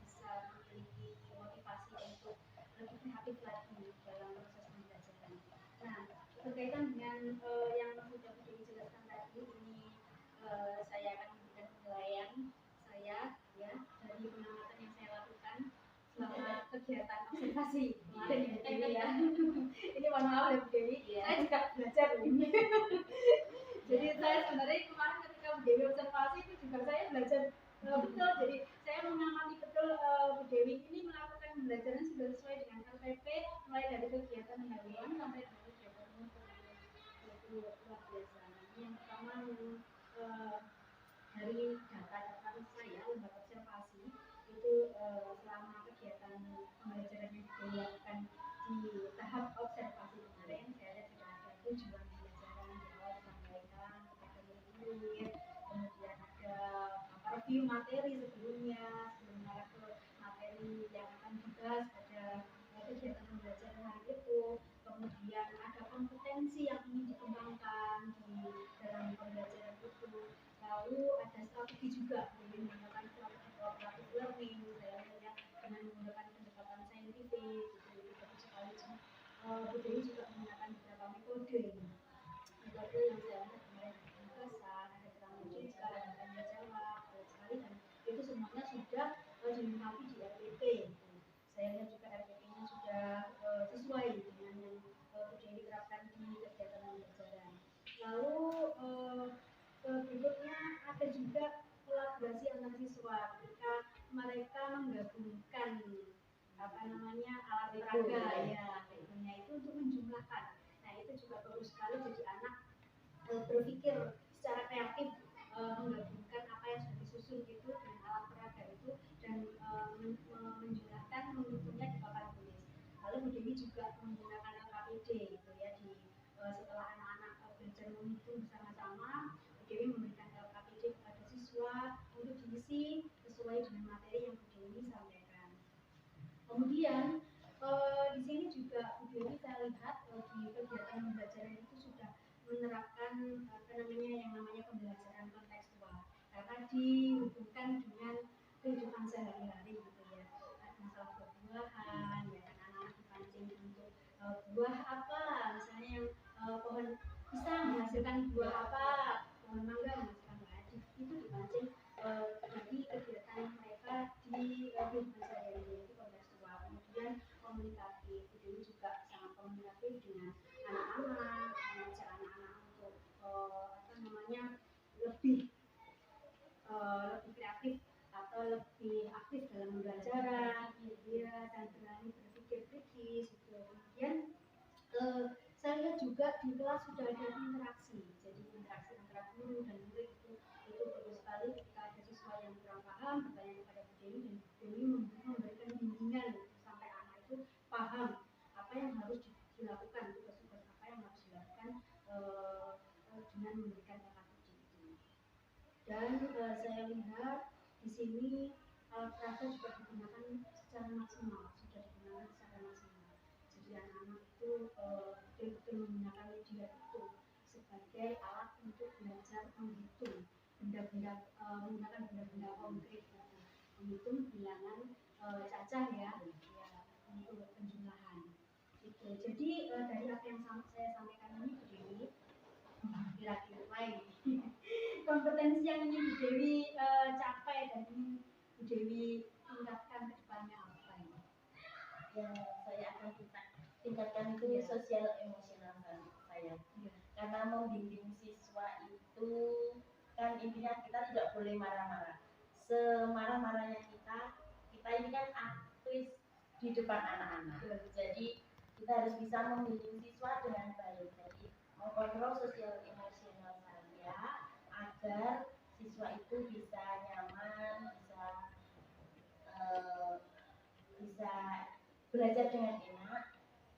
bisa memiliki motivasi untuk lebih kreatif lagi dalam proses pembelajaran. Nah, berkaitan dengan yang sudah Bu Dewi jelaskan tadi, ini saya akan memberikan penilaian saya ya dari pengamatan yang saya lakukan selama kegiatan observasi kemarin ya Bu Dewi ya. Ini mohon maaf ya Bu Dewi, saya juga belajar ini. Jadi saya sebenarnya kemarin ketika Bu Dewi observasi itu juga saya belajar betul. Jadi saya mengamati betul Bu Dewi ini melakukan pembelajaran sudah sesuai dengan LPP, mulai dari kegiatan pendahuluan sampai dengan kegiatan umum. Itu luar biasa. Yang pertama dari data-data saya lembaga observasi itu selama kegiatan pembelajaran yang dilakukan di tahap observasi kemarin, saya lihat sudah ada tujuan pembelajaran di awal disampaikan kepada murid, kemudian ada review materi sebelumnya mengarah ke materi yang akan dibahas pada kegiatan pembelajaran hari itu, kemudian ada kompetensi yang ingin dikembangkan di dalam pembelajaran itu, lalu ada strategi juga, jadi menggunakan strategi cooperative learning misalnya ya, dengan menggunakan pendekatan saintifik gitu, itu bagus sekali. Bu Dewi juga menggunakan beberapa metode ini, metode yang saya lihat kemarin ada penugasan, ada ceramah juga, ada tanya jawab, bagus sekali, dan itu semuanya sudah dilengkapi di RPP gitu. Saya lihat juga RPP-nya sudah sesuai dengan yang Bu Dewi terapkan di kegiatan pembelajaran. Lalu berikutnya ada juga kolaborasi antar siswa ketika mereka menggabungkan alat peraga ya, tentunya itu untuk menjumlahkan. Nah itu juga bagus sekali, jadi anak berpikir secara kreatif menggabungkan apa yang sudah disusun gitu dengan alat peraga itu dan menjumlahkan, menghitungnya di papan tulis. Lalu Bu Dewi juga menggunakan LKPD gitu ya, di setelah anak-anak belajar menghitung bersama-sama, Bu Dewi memberikan LKPD kepada siswa untuk diisi sesuai dengan materi yang Bu Dewi sampaikan. Kemudian di sini juga Bu Dewi saya lihat di kegiatan pembelajaran itu sudah menerapkan yang namanya pembelajaran kontekstual, karena dihubungkan dengan kehidupan sehari-hari gitu ya. Ada masalah buah-buahan ya kan, anak-anak dipancing untuk buah apa, misalnya yang pohon pisang menghasilkan buah apa, pohon mangga menghasilkan buah, itu dipancing dari kegiatan mereka di kehidupan sehari-hari, itu kontekstual. Kemudian komunikatif, Bu Dewi juga sangat komunikatif dengan anak-anak, mengajak anak-anak untuk lebih kreatif atau lebih aktif dalam pembelajaran, ya, dan berani berpikir kritis gitu. Kemudian saya lihat juga di kelas sudah ada interaksi, jadi interaksi antara guru dan murid itu bagus sekali. Ketika ada siswa yang kurang paham bertanya kepada Bu Dewi, dan Bu Dewi memberikan bimbingan sampai anak itu paham apa yang harus dilakukan, tugas-tugas apa yang harus dilakukan dengan memberikan Dan saya lihat di sini alat peraga juga digunakan secara maksimal, sudah digunakan secara maksimal. Jadi anak-anak itu betul-betul menggunakan media itu sebagai alat untuk belajar menghitung benda-benda, menggunakan benda-benda konkret gitu, menghitung bilangan cacah ya, untuk penjumlahan. Gitu. Jadi dari apa yang saya sampaikan ini Bu Dewi, kira-kira lain kompetensi yang ingin Bu Dewi capai dan ingin Bu Dewi tingkatkan ke depannya apa ini? Yang saya akan tingkatkan itu sosial emosional saya. Karena membimbing siswa itu kan intinya kita tidak boleh marah-marah. Semarah-marahnya kita ini kan aktris di depan anak-anak. Jadi kita harus bisa membimbing siswa dengan baik. Jadi mengontrol sosial emosional saya agar siswa itu bisa nyaman, bisa belajar dengan enak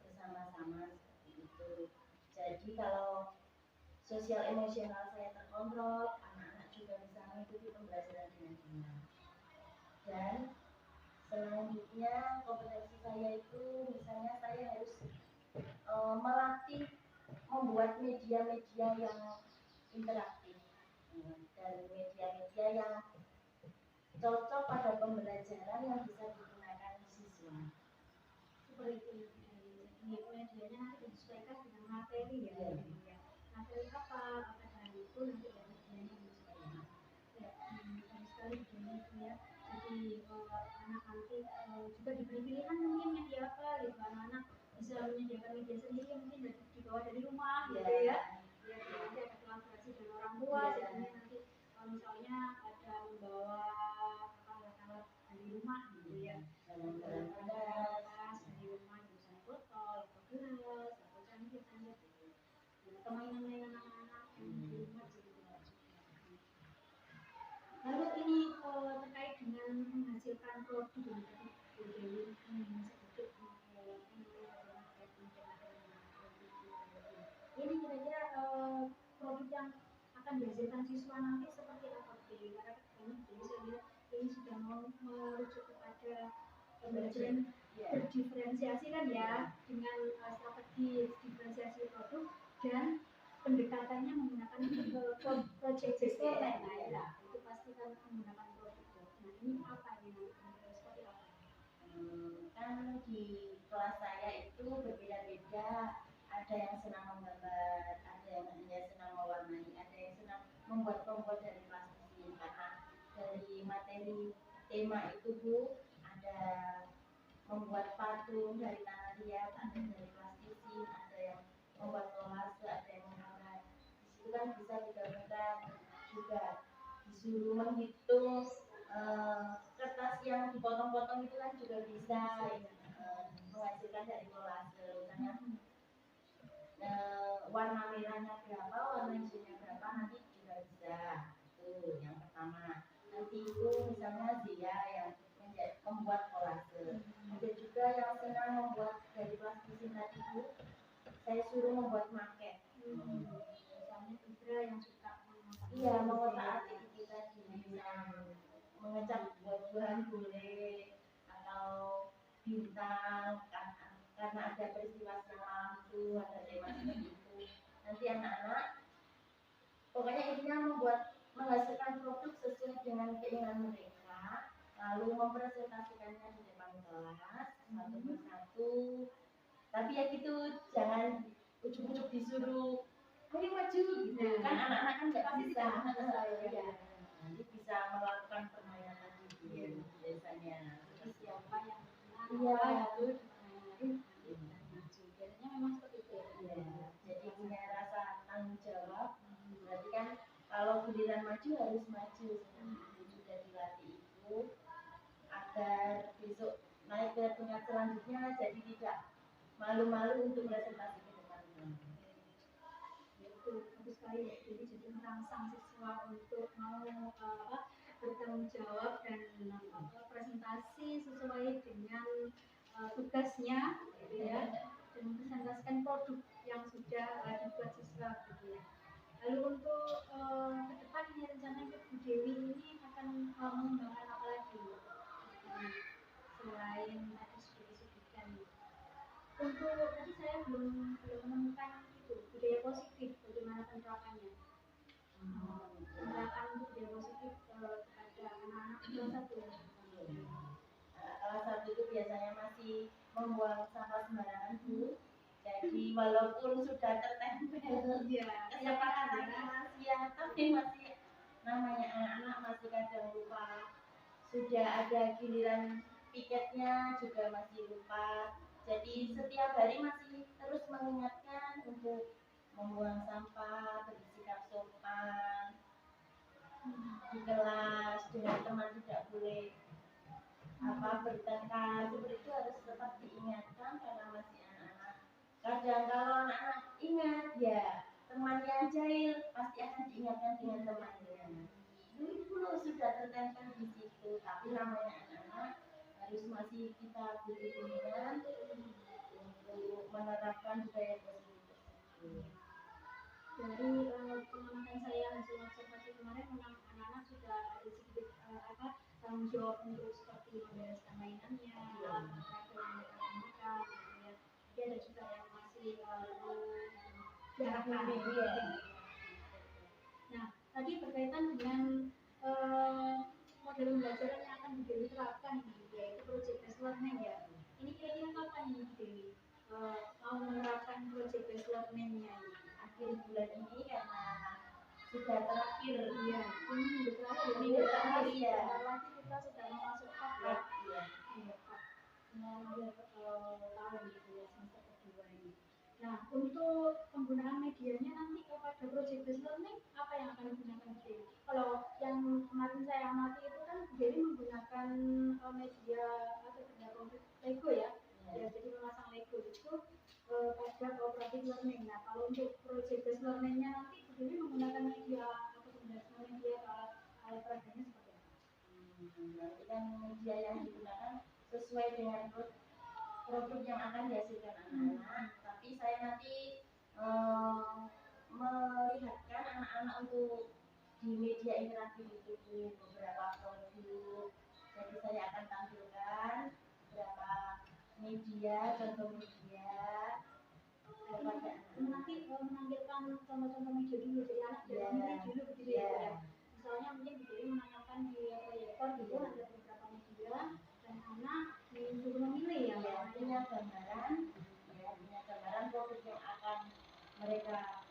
bersama-sama seperti itu. Jadi kalau sosial emosional saya terkontrol, anak-anak juga bisa mengikuti pembelajaran dengan enak. Dan selanjutnya kompetensi saya itu misalnya saya harus melatih membuat media-media yang interaktif dan media-media yang cocok pada pembelajaran yang bisa digunakan siswa. Seperti itu. Jadi medianya nanti disesuaikan dengan materi ya. Materi apa dan itu nanti dari medianya disesuaikan. Ya, bagus sekali itu ya. Jadi anak nanti juga diberi pilihan mungkin media apa gitu, anak-anak bisa menyediakan media sendiri mungkin dibawa dari rumah gitu ya. Ya nanti ada kolaborasi dengan orang tua, sehingga nanti misalnya ada membawa alat-alat dari rumah gitu ya. Alat dari rumah bisa botol, atau gelas, atau cangkir gitu. Atau mainan-mainan anak-anak yang di rumah juga. Lalu ini terkait dengan menghasilkan produk yang tadi Bu Dewi sedikit ini kira-kira produk yang akan dihasilkan siswa nanti seperti apa Bu Dewi? Karena ini saya lihat ini sudah mau merujuk kepada pembelajaran berdiferensiasi kan ya, dengan strategi diferensiasi produk dan pendekatannya menggunakan project based learning. Nah, itu pasti kan menggunakan produk. Nah, ini apa ini seperti apa? Kan di kelas saya itu berbeda-beda. Ada yang senang menggambar, ada yang hanya senang mewarnai, ada yang senang membuat dari plastisin. Karena dari materi tema itu Bu, ada membuat patung dari tanah liat, ada dari plastisin, ada yang membuat kolase, ada yang menggambar. Di situ kan bisa digabungkan juga, disuruh menghitung kertas yang dipotong-potong itu kan juga bisa menghasilkan dari kolase. Misalnya warna merahnya berapa, warna hijaunya berapa, nanti juga bisa. Itu yang pertama. Nanti itu misalnya dia yang membuat kolase. Ada juga yang senang membuat dari plastisin tadi Bu, saya suruh membuat maket. Misalnya Indra yang suka mengotak-atik itu tadi, mengecat buah-buahan boleh, atau bintang karena ada peristiwa semalam itu, ada tema seperti itu. Nanti anak-anak pokoknya intinya menghasilkan produk sesuai dengan keinginan mereka, lalu mempresentasikannya di depan kelas satu persatu. Tapi ya gitu, jangan ujuk-ujuk disuruh ayo maju gitu. Kan anak-anak kan nggak bisa. Ya. Nanti bisa melakukan permainan tadi biasanya. Siapa yang biasanya memang seperti itu ya. Jadi punya rasa tanggung jawab. Berarti kan kalau giliran maju harus maju. Sudah dilatih itu agar besok naik ke tingkat selanjutnya jadi tidak malu-malu untuk presentasi ke depan. Itu bagus sekali ya. Jadi merangsang siswa untuk mau bertanggung jawab dan presentasi sesuai dengan tugasnya, gitu ya, dan mempresentasikan produk yang sudah dibuat siswa, gitu ya. Lalu untuk ke depan ini rencananya Bu mengembangkan apa lagi selain tadi sudah disebutkan. Untuk tadi saya belum menemukan itu budaya positif bagaimana penerapannya. Penerapan budaya positif kepada anak-anak kelas 1 ya. Kelas 1 itu biasanya masih membuang sampah sembarangan Bu. Jadi walaupun sudah tertempel kesepakatan manusia, tapi masih namanya anak-anak masih kadang lupa. Sudah ada giliran piketnya juga masih lupa. Jadi setiap hari masih terus mengingatkan untuk membuang sampah, bersikap sopan di kelas, dengan teman tidak boleh bertengkar. Seperti itu harus tetap diingatkan karena masih anak-anak. Kadang kalau anak-anak ingat ya temannya jahil pasti akan diingatkan dengan temannya. Dulu sudah tertempel di situ, tapi namanya anak-anak harus masih kita beri bimbingan untuk menerapkan budaya positif tersebut. Dari pengamatan saya hasil observasi kemarin memang anak-anak sudah ada sedikit tanggung jawab untuk seperti membereskan mainannya, olahraga yang mereka gunakan, gitu ya. Tapi ada juga yang masih diarahkan. Nah, tadi berkaitan dengan model pembelajaran yang akan Bu Dewi terapkan ini, yaitu project based learning ya. Ini kira-kira kapan nih Bu Dewi mau menerapkan project based learning-nya ini? Akhir bulan ini karena sudah terakhir ya, ini minggu terakhir ya, minggu terakhir ya. Lagi kita sudah memasukkan ya, tahun gitu ya, semester kedua ini. Nah, untuk penggunaan medianya nanti pada project based learning apa yang akan digunakan Bu Dewi? Kalau yang kemarin saya amati itu kan Bu Dewi menggunakan media atau benda komputer Lego ya. Ya, jadi memasang Lego itu pada cooperative learning. Nah, kalau untuk project based learning-nya nanti Bu Dewi menggunakan media atau pembahasan media alat peraganya seperti apa? Berarti kan media yang digunakan sesuai dengan produk yang akan dihasilkan anak-anak. Tapi saya nanti melihatkan anak-anak untuk di media interaktif itu beberapa produk. Jadi saya akan tampilkan beberapa media, contoh media kepada nanti menampilkan contoh-contoh media dulu, jadi anak memilih dulu begitu ya. Misalnya mungkin Bu Dewi menanyakan di proyektor dulu ada beberapa media dan anak disuruh memilih ya, punya gambaran produk yang akan mereka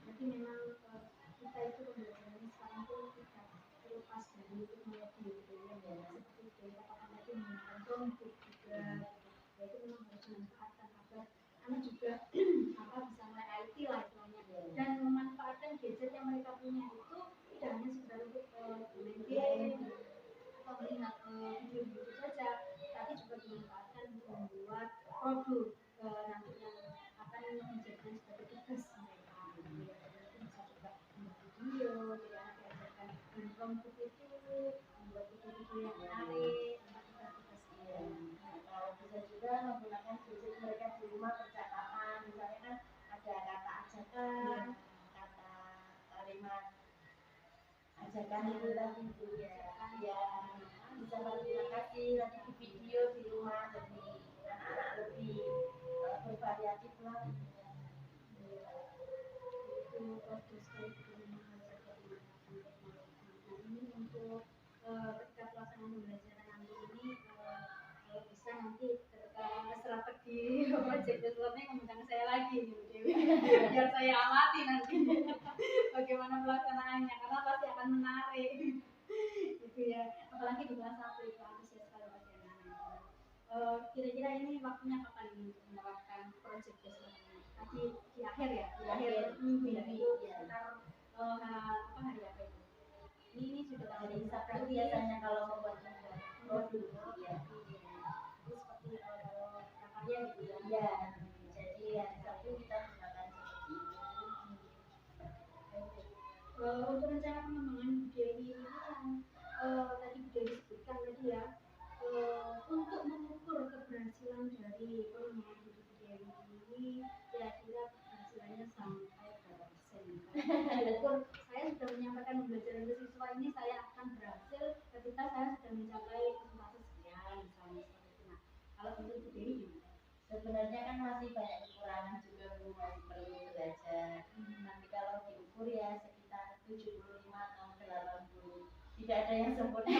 Berarti memang kita itu pembelajarannya sekarang tuh tidak terlepas dari teknologi gitu ya, seperti dari katakan tadi menggunakan Chromebook juga, ya itu memang harus dimanfaatkan agar anak juga bisa mulai IT lah istilahnya, dan memanfaatkan gadget yang mereka punya itu tidak hanya sekedar untuk bermain game atau melihat video-video saja, tapi juga dimanfaatkan untuk membuat produk nanti yang akan dijadikan sebagai tugas mereka. Nanti bisa juga membuat video, jadi anak diajarkan dengan Chromebook itu membuat video-video yang menarik, tugas-tugas atau bisa juga menggunakan gadget mereka di rumah percakapan, misalnya kan ada kata ajakan, kata kalimat ajakan itu tadi itu ya bisa terima kasih nanti di video di rumah, jadi anak-anak lebih bervariatif lah. Itu bagus sekali teknologi. Nah, ini untuk ketika pelaksanaan pembelajaran nanti ini kalau bisa nanti ketika strategi project based learning mengundang saya lagi nih Bu Dewi, biar saya amati nanti bagaimana pelaksanaannya, karena pasti akan menarik gitu ya, apalagi di kelas 1 itu antusias sekali pasti anak-anak. Kira-kira ini waktunya kapan ini untuk menerapkan project based learning? Di akhir ya, di akhir minggu ya, itu sekitar hari apa itu? Ini sudah hari Sabtu biasanya kalau membuat produk ya. Itu seperti prakarya gitu ya. Ya, jadi hari Sabtu kita gunakan seperti itu. Untuk rencana pengembangan Bu Dewi ini yang tadi Bu Dewi sebutkan tadi ya, untuk mengukur keberhasilan dari pengembangan Bu Dewi ini kira-kira keberhasilannya sampai berapa persen? Saya sudah menyampaikan tidak ada yang sempurna.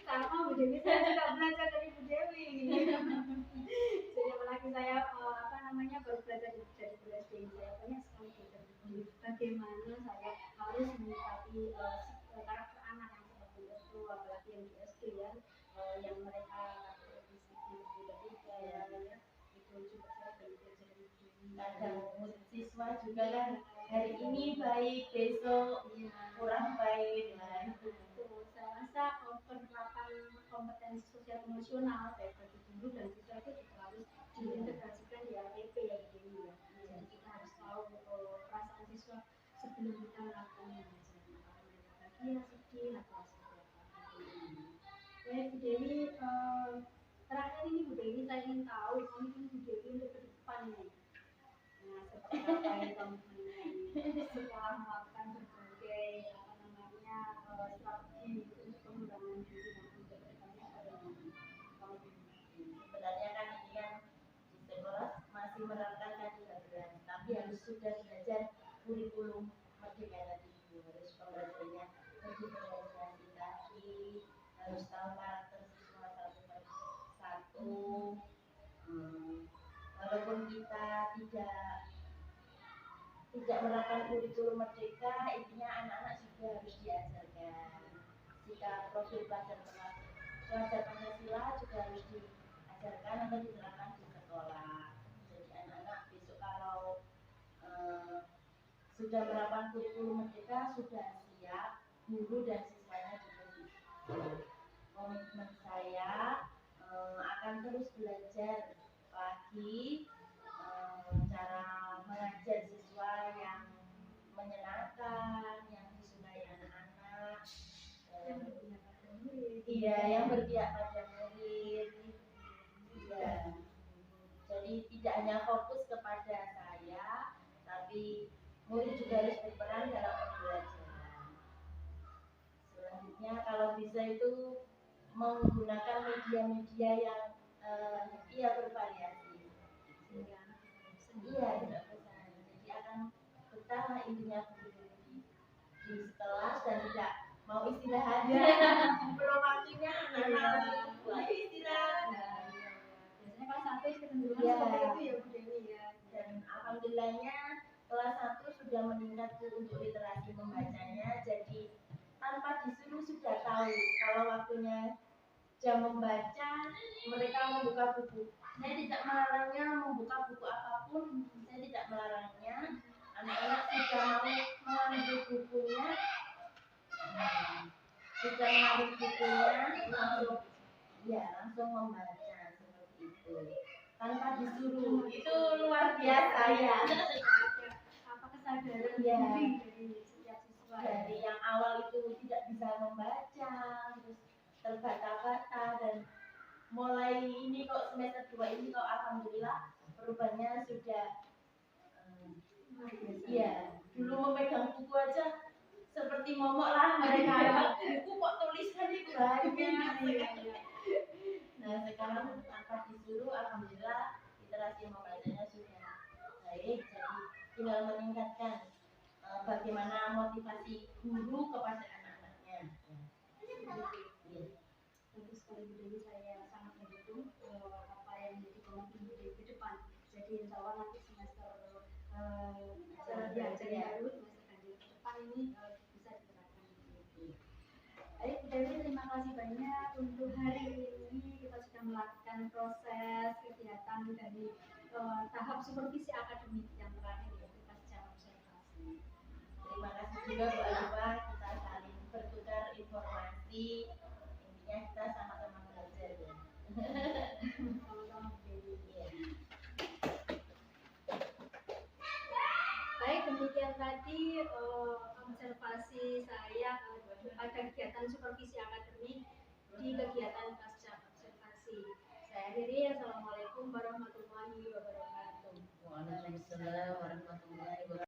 Sama Bu Dewi, saya juga belajar dari Bu Dewi. Jadi apalagi saya baru belajar dari Bu Dewi, saya banyak sekali belajar dari Bu Dewi. Bagaimana saya harus menyikapi karakter anak yang seperti itu, apalagi yang di SD ya, yang mereka karakteristiknya berbeda-beda ya. Itu juga saya banyak belajar dari Bu Dewi. Kadang siswa juga kan hari ini baik, besok kurang baik. Nah, itu saya rasa penerapan kompetensi sosial emosional baik bagi guru dan siswa itu juga harus diintegrasikan di APP ya Bu Dewi ya. Jadi kita harus tahu perasaan siswa sebelum kita melakukan pengajaran, apakah mereka bahagia, sedih, atau seperti apa. Baik Bu Dewi, terakhir ini Bu Dewi saya ingin tahu komitmen Bu Dewi untuk ke depan nih. Nah, seperti apa yang komitmennya ini setelah melakukan berbagai strategi untuk pengembangan diri maupun ke depannya sebenarnya kan ini kan di sekolah masih menerapkan kajian, tapi harus sudah belajar kurikulum merdeka tadi, harus pembelajarannya lebih berorientasi, harus tahu karakter siswa satu persatu. Walaupun kita tidak menerapkan kurikulum merdeka, intinya anak-anak juga harus diajarkan sikap profil pelajar Pancasila juga harus diajarkan atau diterapkan di sekolah. Jadi anak-anak besok kalau sudah menerapkan kurikulum merdeka sudah siap, guru dan siswanya juga siap. Komitmen saya akan terus belajar lagi cara mengajar siswa yang menyenangkan, yang disukai anak-anak, yang berpihak pada murid. Iya. Jadi tidak hanya fokus kepada saya, tapi murid juga harus berperan dalam pembelajaran. Selanjutnya kalau bisa itu menggunakan media-media yang bervariasi. Iya, tidak bosan. Jadi akan betah intinya di kelas dan tidak mau istirahat. Belum waktunya anak-anak istirahat. Biasanya kelas 1 kecenderungan seperti itu ya Bu Dewi ya. Dan alhamdulillahnya kelas 1 sudah meningkat untuk literasi membacanya, jadi tanpa disuruh sudah tahu kalau waktunya jam membaca mereka membuka buku. Saya tidak melarangnya membuka buku apapun, saya tidak melarangnya. Anak-anak sudah mau mengambil bukunya, langsung membaca seperti itu tanpa disuruh. Itu luar biasa ya. Apa kesadaran diri dari setiap siswa dari yang awal itu tidak bisa membaca, terus terbata-bata, dan mulai ini kok semester 2 ini kok alhamdulillah perubahannya sudah dulu memegang buku aja seperti momok lah mereka. Buku kok tulisannya banyak. Nah sekarang tanpa disuruh alhamdulillah literasi membacanya sudah baik, jadi tinggal meningkatkan bagaimana motivasi guru kepada anak-anaknya. Tentu sekali Bu Dewi, saya sangat mendukung apa yang menjadi komitmen Bu Dewi ke depan. Jadi insya Allah nanti semester ajaran baru, semester ganjil ke depan ini bisa diterapkan Bu Dewi. Baik Bu Dewi, terima kasih banyak untuk hari ini. Kita sudah melakukan proses kegiatan dari tahap supervisi akademik yang terakhir, yaitu pasca observasi. Terima kasih juga Bu Alifa, kita saling bertukar informasi, intinya kita sama-sama belajar ya. Sama-sama Bu Dewi. Baik, demikian tadi observasi saya pada kegiatan supervisi akademik di kegiatan pasca observasi. Saya akhiri, Assalamualaikum warahmatullahi wabarakatuh. Waalaikumsalam warahmatullahi wabarakatuh.